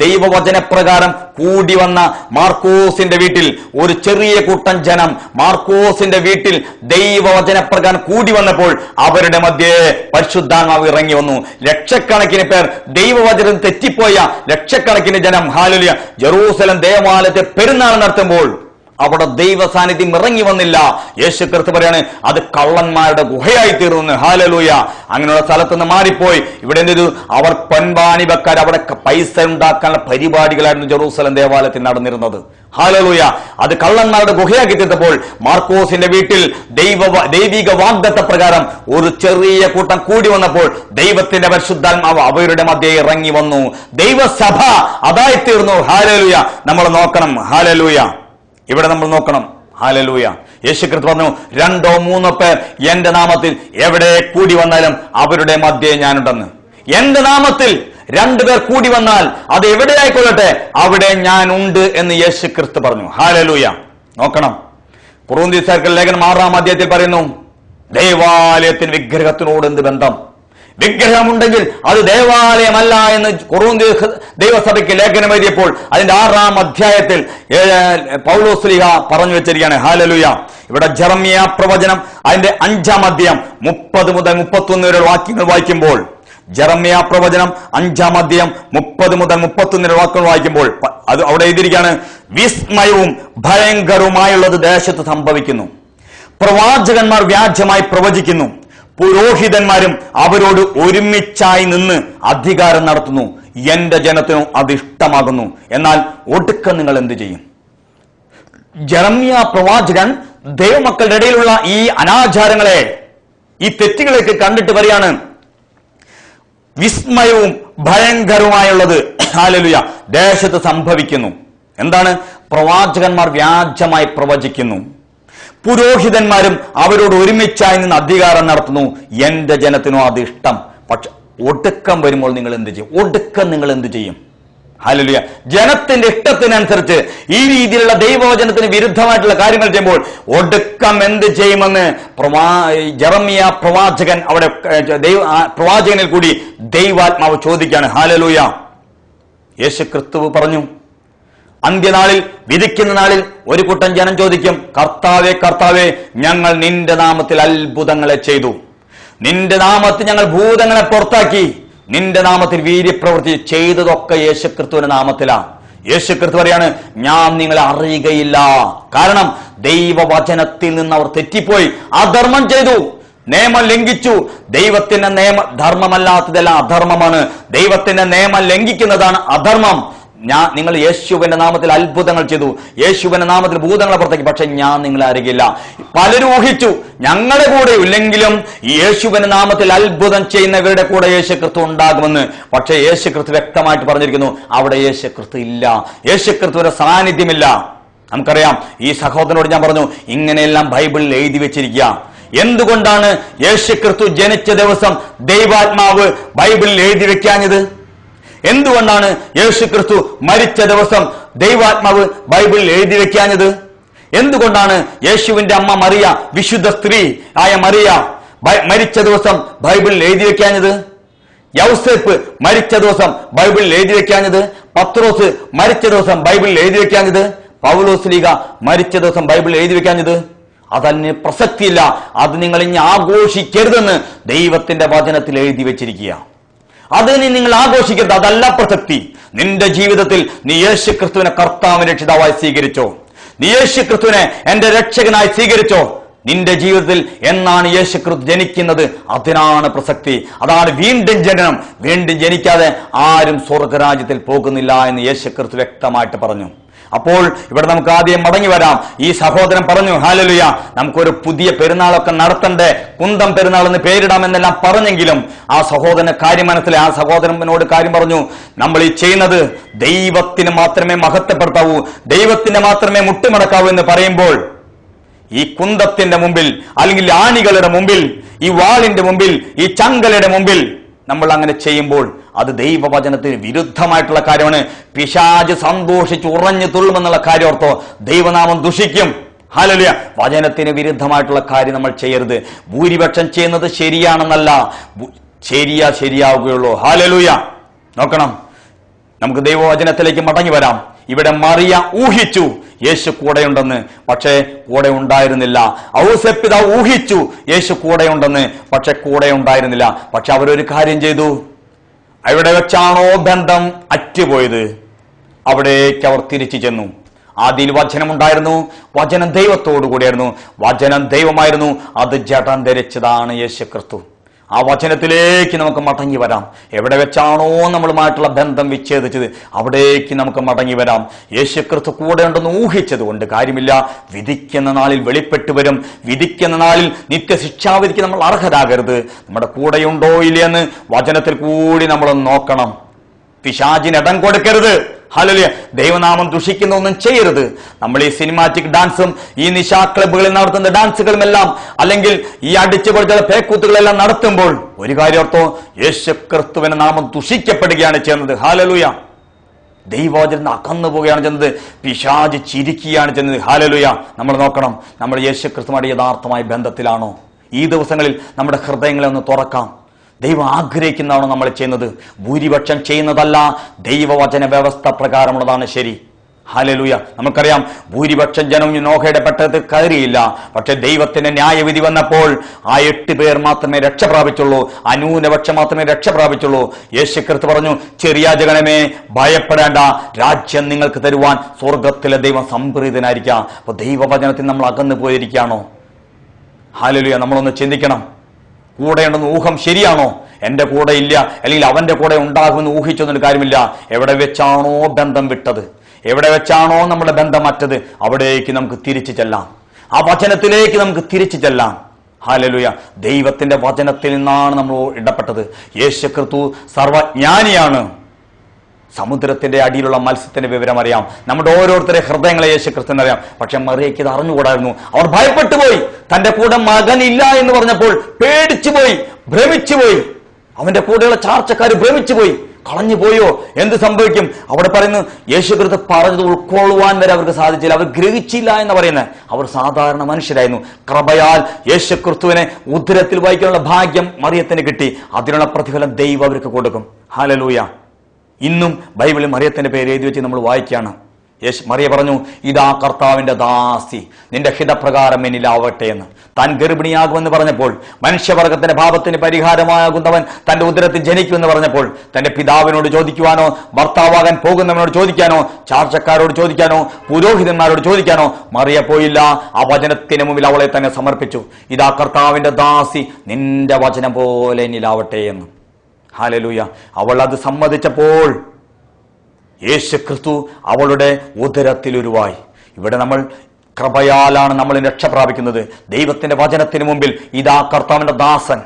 ദൈവവചനപ്രകാരം കൂടി വന്ന മാർക്കോസിന്റെ വീട്ടിൽ ഒരു ചെറിയ കൂട്ടം ജനം മാർക്കോസിന്റെ വീട്ടിൽ ദൈവവചനപ്രകാരം കൂടി വന്നപ്പോൾ അവരുടെ മധ്യേ പരിശുദ്ധാത്മാവ് ഇറങ്ങി വന്നു. ലക്ഷക്കണക്കിന് പേർ ദൈവവചനം തെറ്റിപ്പോയ ലക്ഷക്കണക്കിന് ജനം ഹല്ലേലൂയ ജെറൂസലം ദേവാലയത്തെ പെരുന്നാൾ നടത്തുമ്പോൾ അവിടെ ദൈവ സാന്നിധ്യം ഇറങ്ങി വന്നില്ല. യേശു ക്രിസ്തു പറയാണ് അത് കള്ളന്മാരുടെ ഗുഹയായി തീർന്നു. ഹല്ലേലൂയ. അങ്ങനെയുള്ള സ്ഥലത്ത് നിന്ന് മാറിപ്പോയി. ഇവിടെ എന്ത് ചെയ്തു? അവർ പൊൻപാണി വെക്കാൻ അവിടെ പൈസ ഉണ്ടാക്കാനുള്ള പരിപാടികളായിരുന്നു ജെറൂസലം ദേവാലയത്തിൽ നടന്നിരുന്നത്. ഹല്ലേലൂയ. അത് കള്ളന്മാരുടെ ഗുഹയാക്കി തീർത്തപ്പോൾ മാർക്കോസിന്റെ വീട്ടിൽ ദൈവിക വാഗ്ദത്ത പ്രകാരം ഒരു ചെറിയ കൂട്ടം കൂടി വന്നപ്പോൾ ദൈവത്തിന്റെ പരിശുദ്ധാത്മാവ് അവരുടെ മധ്യേ ഇറങ്ങി വന്നു. ദൈവസഭ അതായിത്തീർന്നു. ഹല്ലേലൂയ. നമ്മൾ നോക്കണം. ഹല്ലേലൂയ. ഇവിടെ നമ്മൾ നോക്കണം. ഹല്ലേലൂയ. യേശു ക്രിസ്തു പറഞ്ഞു, 2 or 3 പേർ എന്റെ നാമത്തിൽ എവിടെ കൂടി വന്നാലും അവരുടെ മധ്യേ ഞാനുണ്ടെന്ന്. എന്റെ നാമത്തിൽ 2 പേർ കൂടി വന്നാൽ അത് എവിടെയായിക്കൊള്ളട്ടെ അവിടെ ഞാൻ ഉണ്ട് എന്ന് യേശു ക്രിസ്തു പറഞ്ഞു. ഹല്ലേലൂയ. നോക്കണം. കൊരിന്ത്യർക്കുള്ള ലേഖനം 6-ാം അധ്യായത്തിൽ പറയുന്നു, ദേവാലയത്തിന് വിഗ്രഹത്തിനോട് എന്ത് ബന്ധം? വിഗ്രഹമുണ്ടെങ്കിൽ അത് ദേവാലയമല്ല എന്ന് കൊരിന്ത്യ ദൈവസഭയ്ക്ക് ലേഖനം എഴുതിയപ്പോൾ അതിന്റെ 6-ാം അധ്യായത്തിൽ പൗലോസ് ശ്ലീഹ പറഞ്ഞു വെച്ചിരിക്കുകയാണ്. ഹല്ലേലൂയ. ഇവിടെ ജെറമ്യ പ്രവചനം അതിന്റെ 5-ാം അധ്യായം 30 മുതൽ 31 വരെ വാക്യങ്ങൾ വായിക്കുമ്പോൾ, ജെറമ്യ പ്രവചനം 5-ാം അധ്യായം 30 മുതൽ 31 വരെ വാക്യങ്ങൾ വായിക്കുമ്പോൾ അത് അവിടെ എഴുതിയിരിക്കുകയാണ്, വിസ്മയവും ഭയങ്കരവുമായുള്ളത് ദേശത്ത് സംഭവിക്കുന്നു. പ്രവാചകന്മാർ വ്യാജമായി പ്രവചിക്കുന്നു. പുരോഹിതന്മാരും അവരോട് ഒരുമിച്ചായി നിന്ന് അധികാരം നടത്തുന്നു. എന്റെ ജനത്തിനും അത് ഇഷ്ടമാകുന്നു. എന്നാൽ ഒടുക്കം നിങ്ങൾ എന്ത് ചെയ്യും? ജെറമ്യ പ്രവാചകൻ ദൈവമക്കളുടെ ഇടയിലുള്ള ഈ അനാചാരങ്ങളെ, ഈ തെറ്റുകളൊക്കെ കണ്ടിട്ട് പറയാണ്, വിസ്മയവും ഭയങ്കരവുമായുള്ളത് ഹല്ലേലൂയ ദേശത്ത് സംഭവിക്കുന്നു. എന്താണ്? പ്രവാചകന്മാർ വ്യാജമായി പ്രവചിക്കുന്നു. പുരോഹിതന്മാരും അവരോട് ഒരുമിച്ചായി നിന്ന് അധികാരം നടത്തുന്നു. എന്റെ ജനത്തിനോ അത് ഇഷ്ടം. പക്ഷെ ഒടുക്കം വരുമ്പോൾ നിങ്ങൾ എന്ത് ചെയ്യും? ഒടുക്കം നിങ്ങൾ എന്ത് ചെയ്യും? ഹല്ലേലൂയ. ജനത്തിന്റെ ഇഷ്ടത്തിനനുസരിച്ച് ഈ രീതിയിലുള്ള ദൈവവചനത്തിന് വിരുദ്ധമായിട്ടുള്ള കാര്യങ്ങൾ ചെയ്യുമ്പോൾ ഒടുക്കം എന്ത് ചെയ്യുമെന്ന് ജെറമ്യ പ്രവാചകൻ അവിടെ പ്രവാചകനിൽ കൂടി ദൈവാത്മാവ് ചോദിക്കുകയാണ്. ഹല്ലേലൂയ. യേശു ക്രിസ്തു പറഞ്ഞു, അന്ത്യനാളിൽ, വിധിക്കുന്ന നാളിൽ ഒരു കൂട്ടം ജനം ചോദിക്കും, കർത്താവേ കർത്താവേ, ഞങ്ങൾ നിന്റെ നാമത്തിൽ അത്ഭുതങ്ങളെ ചെയ്തു, നിന്റെ നാമത്തിൽ ഞങ്ങൾ ഭൂതങ്ങളെ പുറത്താക്കി, നിന്റെ നാമത്തിൽ വീര്യപ്രവൃത്തി ചെയ്തതൊക്കെ യേശുക്രിസ്തുവിന്റെ നാമത്തിലാണ്. യേശുക്രിസ്തു പറയാണ്, ഞാൻ നിങ്ങളെ അറിയുകയില്ല. കാരണം ദൈവവചനത്തിൽ നിന്ന് അവർ തെറ്റിപ്പോയി, അധർമ്മം ചെയ്തു, നിയമം ലംഘിച്ചു. ദൈവത്തിന്റെ ധർമ്മമല്ലാത്തതെല്ലാം അധർമ്മമാണ്. ദൈവത്തിന്റെ നിയമം ലംഘിക്കുന്നതാണ് അധർമ്മം. നിങ്ങൾ യേശുവിന്റെ നാമത്തിൽ അത്ഭുതങ്ങൾ ചെയ്തു, യേശുവിന്റെ നാമത്തിൽ ഭൂതങ്ങളെ പുറത്തേക്ക്, പക്ഷെ ഞാൻ നിങ്ങളെ അറിയില്ല. പലരും ഊഹിച്ചു ഞങ്ങളുടെ കൂടെ ഇല്ലെങ്കിലും യേശുവിന്റെ നാമത്തിൽ അത്ഭുതം ചെയ്യുന്നവരുടെ കൂടെ യേശുക്രിസ്തു ഉണ്ടാകുമെന്ന്. പക്ഷെ യേശുക്രിസ്തു വ്യക്തമായിട്ട് പറഞ്ഞിരിക്കുന്നു, അവിടെ യേശുക്രിസ്തു ഇല്ല, യേശുക്രിസ്തുവിന്റെ സാന്നിധ്യമില്ല. നമുക്കറിയാം, ഈ സഹോദരനോട് ഞാൻ പറഞ്ഞു, ഇങ്ങനെയെല്ലാം ബൈബിളിൽ എഴുതി വെച്ചിരിക്കുക. എന്തുകൊണ്ടാണ് യേശുക്രിസ്തു ജനിച്ച ദിവസം ദൈവാത്മാവ് ബൈബിളിൽ എഴുതി വെക്കാഞ്ഞത്? എന്തുകൊണ്ടാണ് യേശുക്രിസ്തു മരിച്ച ദിവസം ദൈവാത്മാവ് ബൈബിളിൽ എഴുതി വെക്കാഞ്ഞത്? എന്തുകൊണ്ടാണ് യേശുവിന്റെ അമ്മ മറിയ, വിശുദ്ധ സ്ത്രീ ആയ മറിയ മരിച്ച ദിവസം ബൈബിളിൽ എഴുതി വെക്കാഞ്ഞത്? യൗസേപ്പ് മരിച്ച ദിവസം ബൈബിളിൽ എഴുതി വെക്കാഞ്ഞത്? പത്രോസ് മരിച്ച ദിവസം ബൈബിളിൽ എഴുതി വെക്കാഞ്ഞത്? പൗലോസ് ശ്ലീഹ മരിച്ച ദിവസം ബൈബിളിൽ എഴുതി വെക്കാഞ്ഞത്? അതന്നെ പ്രസക്തിയില്ല. അത് നിങ്ങൾ ഇനി ആഘോഷിക്കരുതെന്ന് ദൈവത്തിന്റെ വചനത്തിൽ എഴുതി വെച്ചിരിക്കുക. അതിന് നിങ്ങൾ ആഘോഷിക്കരുത്, അതല്ല പ്രസക്തി. നിന്റെ ജീവിതത്തിൽ നീ യേശുക്രിസ്തുവിനെ കർത്താവിന്റെ രക്ഷിതാവായി സ്വീകരിച്ചോ? നീ യേശുക്രിസ്തുവിനെ എന്റെ രക്ഷകനായി സ്വീകരിച്ചോ? നിന്റെ ജീവിതത്തിൽ എന്നാണ് യേശുക്രിസ്തു ജനിക്കുന്നത്, അതിനാണ് പ്രസക്തി. അതാണ് വീണ്ടും ജനനം. വീണ്ടും ജനിക്കാതെ ആരും സ്വർഗരാജ്യത്തിൽ പോകുന്നില്ല എന്ന് യേശുക്രിസ്തു വ്യക്തമായിട്ട് പറഞ്ഞു. അപ്പോൾ ഇവിടെ നമുക്ക് ആദ്യം മടങ്ങി വരാം. ഈ സഹോദരൻ പറഞ്ഞു, ഹല്ലേലൂയ, നമുക്കൊരു പുതിയ പെരുന്നാളൊക്കെ നടത്തണ്ടേ, കുന്തം പെരുന്നാൾ എന്ന് പേരിടാമെന്നെല്ലാം പറഞ്ഞെങ്കിലും ആ സഹോദരന് കാര്യം മനസ്സിലായി. ആ സഹോദരനോട് കാര്യം പറഞ്ഞു, നമ്മൾ ഈ ചെയ്യുന്നത് ദൈവത്തിന് മാത്രമേ മഹത്വപ്പെടുത്താവൂ, ദൈവത്തിന് മാത്രമേ മുട്ടുമടക്കാവൂ എന്ന് പറയുമ്പോൾ ഈ കുന്തത്തിന്റെ മുമ്പിൽ, അല്ലെങ്കിൽ ആണികളുടെ മുമ്പിൽ, ഈ വാളിന്റെ മുമ്പിൽ, ഈ ചങ്കലയുടെ മുമ്പിൽ നമ്മൾ അങ്ങനെ ചെയ്യുമ്പോൾ അത് ദൈവവചനത്തിന് വിരുദ്ധമായിട്ടുള്ള കാര്യമാണ്. പിശാച് സന്തോഷിച്ച് ഉറഞ്ഞു തുള്ളുമെന്നുള്ള കാര്യം ഓർത്തോ, ദൈവനാമം ദുഷിക്കും. ഹല്ലേലൂയ. വചനത്തിന് വിരുദ്ധമായിട്ടുള്ള കാര്യം നമ്മൾ ചെയ്യരുത്. ഭൂരിപക്ഷം ചെയ്യുന്നത് ശരിയാണെന്നല്ല, ശരിയാവുകയുള്ളൂ. ഹല്ലേലൂയ. നോക്കണം, നമുക്ക് ദൈവവചനത്തിലേക്ക് മടങ്ങി വരാം. ഇവിടെ മറിയ ഊഹിച്ചു യേശു കൂടെയുണ്ടെന്ന്, പക്ഷേ കൂടെ ഉണ്ടായിരുന്നില്ല. ഔസേപ്പ് പിതാവ് ഊഹിച്ചു യേശു കൂടെയുണ്ടെന്ന്, പക്ഷെ കൂടെ ഉണ്ടായിരുന്നില്ല. പക്ഷെ അവരൊരു കാര്യം ചെയ്തു. എവിടെ വെച്ചാണോ ബന്ധം അറ്റുപോയത് അവിടേക്ക് അവർ തിരിച്ചു ചെന്നു. ആദിയിൽ വചനമുണ്ടായിരുന്നു, വചനം ദൈവത്തോടു കൂടിയായിരുന്നു, വചനം ദൈവമായിരുന്നു, അത് ജഡം ധരിച്ചതാണ് യേശു ക്രിസ്തു. ആ വചനത്തിലേക്ക് നമുക്ക് മടങ്ങി വരാം. എവിടെ വെച്ചാണോ നമ്മളുമായിട്ടുള്ള ബന്ധം വിച്ഛേദിച്ചത് അവിടേക്ക് നമുക്ക് മടങ്ങി വരാം. യേശു ക്രിസ്തു കൂടെ ഉണ്ടെന്ന് ഊഹിച്ചത് കൊണ്ട് കാര്യമില്ല. വിധിക്കുന്ന നാളിൽ വെളിപ്പെട്ടു വരും. വിധിക്കുന്ന നാളിൽ നിത്യശിക്ഷാവിധിക്ക് നമ്മൾ അർഹരാകരുത്. നമ്മുടെ കൂടെയുണ്ടോ ഇല്ലയെന്ന് വചനത്തിൽ കൂടി നമ്മൾ നോക്കണം. പിശാചിന് ഇടം കൊടുക്കരുത്. ഹല്ലേലൂയ. ദൈവനാമം ദുഷിക്കുന്ന ഒന്നും ചെയ്യരുത്. നമ്മൾ ഈ സിനിമാറ്റിക് ഡാൻസും ഈ നിശാ ക്ലബുകളിൽ നടത്തുന്ന ഡാൻസുകളുമെല്ലാം അല്ലെങ്കിൽ ഈ അടിച്ചുപൊളിച്ചുള്ള പേക്കൂത്തുകളെല്ലാം നടത്തുമ്പോൾ ഒരു കാര്യം ഓർത്തോ, യേശു ക്രിസ്തുവിന്റെ നാമം ദുഷിക്കപ്പെടുകയാണ് ചെയ്യുന്നത്. ഹല്ലേലൂയ. ദൈവവചനം അകന്നു പോവുകയാണ് ചെയ്യുന്നത്. പിശാച് ചിരിക്കുകയാണ് ചെയ്യുന്നത്. ഹല്ലേലൂയ. നമ്മൾ നോക്കണം, നമ്മൾ യേശു ക്രിസ്തുവുമായി യഥാർത്ഥമായ ബന്ധത്തിലാണോ? ഈ ദിവസങ്ങളിൽ നമ്മുടെ ഹൃദയങ്ങളെ ഒന്ന് തുറക്കാം. ദൈവം ആഗ്രഹിക്കുന്നതാണോ നമ്മൾ ചെയ്യുന്നത്? ഭൂരിപക്ഷം ചെയ്യുന്നതല്ല, ദൈവവചന വ്യവസ്ഥ പ്രകാരമുള്ളതാണ് ശരി. ഹല്ലേലൂയ. നമുക്കറിയാം, ഭൂരിപക്ഷം ജനവും നോഹയുടെ പെട്ടകത്തിൽ കയറിയില്ല. പക്ഷെ ദൈവത്തിന്റെ ന്യായവിധി വന്നപ്പോൾ ആ 8 പേർ മാത്രമേ രക്ഷ പ്രാപിച്ചുള്ളൂ. ആ ന്യൂനപക്ഷം മാത്രമേ രക്ഷ പ്രാപിച്ചുള്ളൂ. യേശു ക്രിസ്തു പറഞ്ഞു, ചെറിയ ജനമേ ഭയപ്പെടേണ്ട, രാജ്യം നിങ്ങൾക്ക് തരുവാൻ സ്വർഗത്തിലെ ദൈവം സംപ്രീതനായിരിക്കാം. അപ്പൊ ദൈവവചനത്തിൽ നമ്മൾ അകന്നു പോയിരിക്കുകയാണോ? ഹല്ലേലൂയ. നമ്മളൊന്ന് ചിന്തിക്കണം. കൂടെയുണ്ടെന്ന് ഊഹം ശരിയാണോ? എന്റെ കൂടെ ഇല്ല, അല്ലെങ്കിൽ അവന്റെ കൂടെ ഉണ്ടാകുമെന്ന് ഊഹിച്ചൊന്നും കാര്യമില്ല. എവിടെ വെച്ചാണോ ബന്ധം വിട്ടത്, എവിടെ വെച്ചാണോ നമ്മുടെ ബന്ധം മറ്റത്, അവിടേക്ക് നമുക്ക് തിരിച്ചു ചെല്ലാം. ആ വചനത്തിലേക്ക് നമുക്ക് തിരിച്ചു ചെല്ലാം. ഹല്ലേലൂയ. ദൈവത്തിന്റെ വചനത്തിൽ നിന്നാണ് നമ്മൾ ഇടപെട്ടത്. യേശു ക്രിസ്തു സർവജ്ഞാനിയാണ്. സമുദ്രത്തിന്റെ അടിയിലുള്ള മത്സ്യത്തിന്റെ വിവരം അറിയാം. നമ്മുടെ ഓരോരുത്തരെ ഹൃദയങ്ങളെ യേശു ക്രിസ്തുവിന് അറിയാം. പക്ഷെ മറിയയ്ക്ക് ഇത് അറിഞ്ഞുകൂടായിരുന്നു. അവർ ഭയപ്പെട്ടു പോയി. തന്റെ കൂടെ മകനില്ല എന്ന് പറഞ്ഞപ്പോൾ പേടിച്ചുപോയി, ഭ്രമിച്ചുപോയി. അവന്റെ കൂടെയുള്ള ചാർച്ചക്കാർ ഭ്രമിച്ചുപോയി. കളഞ്ഞു പോയോ? എന്ത് സംഭവിക്കും? അവിടെ പറയുന്നു, യേശു ക്രിസ്തു പറഞ്ഞത് ഉൾക്കൊള്ളുവാൻ വരെ അവർക്ക് സാധിച്ചില്ല. അവർ ഗ്രഹിച്ചില്ല എന്ന് പറയുന്നത്. അവർ സാധാരണ മനുഷ്യരായിരുന്നു. കൃപയാൽ യേശു ക്രിസ്തുവിനെ ഉദരത്തിൽ വഹിക്കാനുള്ള ഭാഗ്യം മറിയത്തിന് കിട്ടി. അതിനുള്ള പ്രതിഫലം ദൈവം അവർക്ക് കൊടുക്കും. ഹല്ലേലൂയ. ഇന്നും ബൈബിളിൽ മറിയത്തിന്റെ പേര് എഴുതി വെച്ച് നമ്മൾ വായിക്കുകയാണ്. മറിയ പറഞ്ഞു, ഇതാ കർത്താവിന്റെ ദാസി, നിന്റെ ഹിതപ്രകാരം എന്നിലാവട്ടെ എന്ന്. താൻ ഗർഭിണിയാകുമെന്ന് പറഞ്ഞപ്പോൾ, മനുഷ്യവർഗത്തിന്റെ പാപത്തിന് പരിഹാരമാകുന്നവൻ തന്റെ ഉദരത്തിൽ ജനിക്കുമെന്ന് പറഞ്ഞപ്പോൾ, തന്റെ പിതാവിനോട് ചോദിക്കുവാനോ, ഭർത്താവാകാൻ പോകുന്നവനോട് ചോദിക്കാനോ, ചാർച്ചക്കാരോട് ചോദിക്കാനോ, പുരോഹിതന്മാരോട് ചോദിക്കാനോ മറിയ പോയില്ല. ആ വചനത്തിന് മുമ്പിൽ അവളെ തന്നെ സമർപ്പിച്ചു. ഇതാ കർത്താവിന്റെ ദാസി, നിന്റെ വചനം പോലെ എന്നിലാവട്ടെ എന്ന്. ഹല്ലേലൂയ. അവൾ അത് സമ്മതിച്ചപ്പോൾ യേശു ക്രിസ്തു അവളുടെ ഉദരത്തിൽ ഉരുവായി. ഇവിടെ നമ്മൾ കൃപയാലാണ് നമ്മൾ രക്ഷ പ്രാപിക്കുന്നത്. ദൈവത്തിന്റെ വചനത്തിന് മുമ്പിൽ ഇതാ കർത്താവിന്റെ ദാസൻ,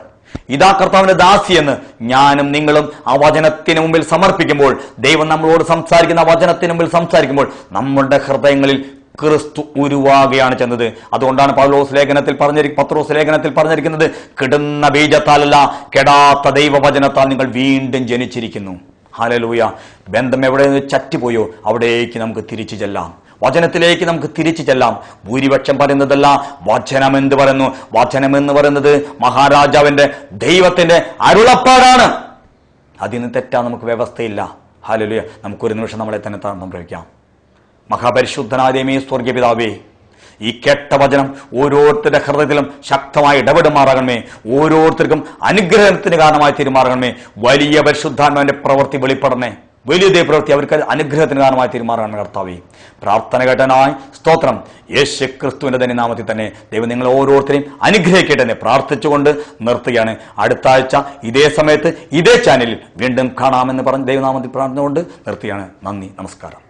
ഇതാ കർത്താവിന്റെ ദാസി എന്ന് ഞാനും നിങ്ങളും ആ വചനത്തിന് മുമ്പിൽ സമർപ്പിക്കുമ്പോൾ, ദൈവം നമ്മളോട് സംസാരിക്കുന്ന ആ വചനത്തിന് മുമ്പിൽ സംസാരിക്കുമ്പോൾ നമ്മുടെ ഹൃദയങ്ങളിൽ ക്രിസ്തു ഉരുവാകുകയാണ് ചെന്നത്. അതുകൊണ്ടാണ് പത്രോസ് ലേഖനത്തിൽ പറഞ്ഞിരിക്കുന്നത്, കിടുന്ന ബീജത്താലല്ല കെടാത്ത ദൈവവചനത്താൽ നിങ്ങൾ വീണ്ടും ജനിച്ചിരിക്കുന്നു. ഹല്ലേലൂയ. ബന്ധം എവിടെ ചറ്റുപോയോ അവിടേക്ക് നമുക്ക് തിരിച്ചു ചെല്ലാം. വചനത്തിലേക്ക് നമുക്ക് തിരിച്ചു ചെല്ലാം. ഭൂരിപക്ഷം പറയുന്നതല്ല, വചനം എന്ത് പറയുന്നു? വചനം എന്ന് പറയുന്നത് മഹാരാജാവിന്റെ ദൈവത്തിന്റെ അരുളപ്പാടാണ്. അതിന് തെറ്റാ നമുക്ക് വ്യവസ്ഥയില്ല. ഹല്ലേലൂയ. നമുക്കൊരു നിമിഷം നമ്മളെ തന്നെ താഴ്ന്നു പ്രയോഗിക്കാം. മഹാപരിശുദ്ധനായ സ്വർഗീയ പിതാവേ, ഈ കേട്ട വചനം ഓരോരുത്തരുടെ ഹൃദയത്തിലും ശക്തമായി ഇടപെടുമാറാകണമേ. ഓരോരുത്തർക്കും അനുഗ്രഹത്തിന് കാരണമായി തീരുമാറണമേ. വലിയ പരിശുദ്ധാത്മാവിന്റെ പ്രവൃത്തി വെളിപ്പെടണേ. വലിയ പ്രവൃത്തി അവർക്ക് അനുഗ്രഹത്തിന് കാരണമായി തീരുമാറണം കർത്താവേ. പ്രാർത്ഥന കേട്ടനായി സ്തോത്രം. യേശു ക്രിസ്തുവിന്റെ തന്നെ നാമത്തിൽ തന്നെ ദൈവം നിങ്ങൾ ഓരോരുത്തരെയും അനുഗ്രഹിക്കട്ടെ എന്ന് പ്രാർത്ഥിച്ചുകൊണ്ട് നിർത്തുകയാണ്. അടുത്ത ആഴ്ച ഇതേ സമയത്ത് ഇതേ ചാനലിൽ വീണ്ടും കാണാമെന്ന് പറഞ്ഞ് ദൈവനാമത്തിൽ പ്രാർത്ഥനകൊണ്ട് നിർത്തുകയാണ്. നന്ദി, നമസ്കാരം.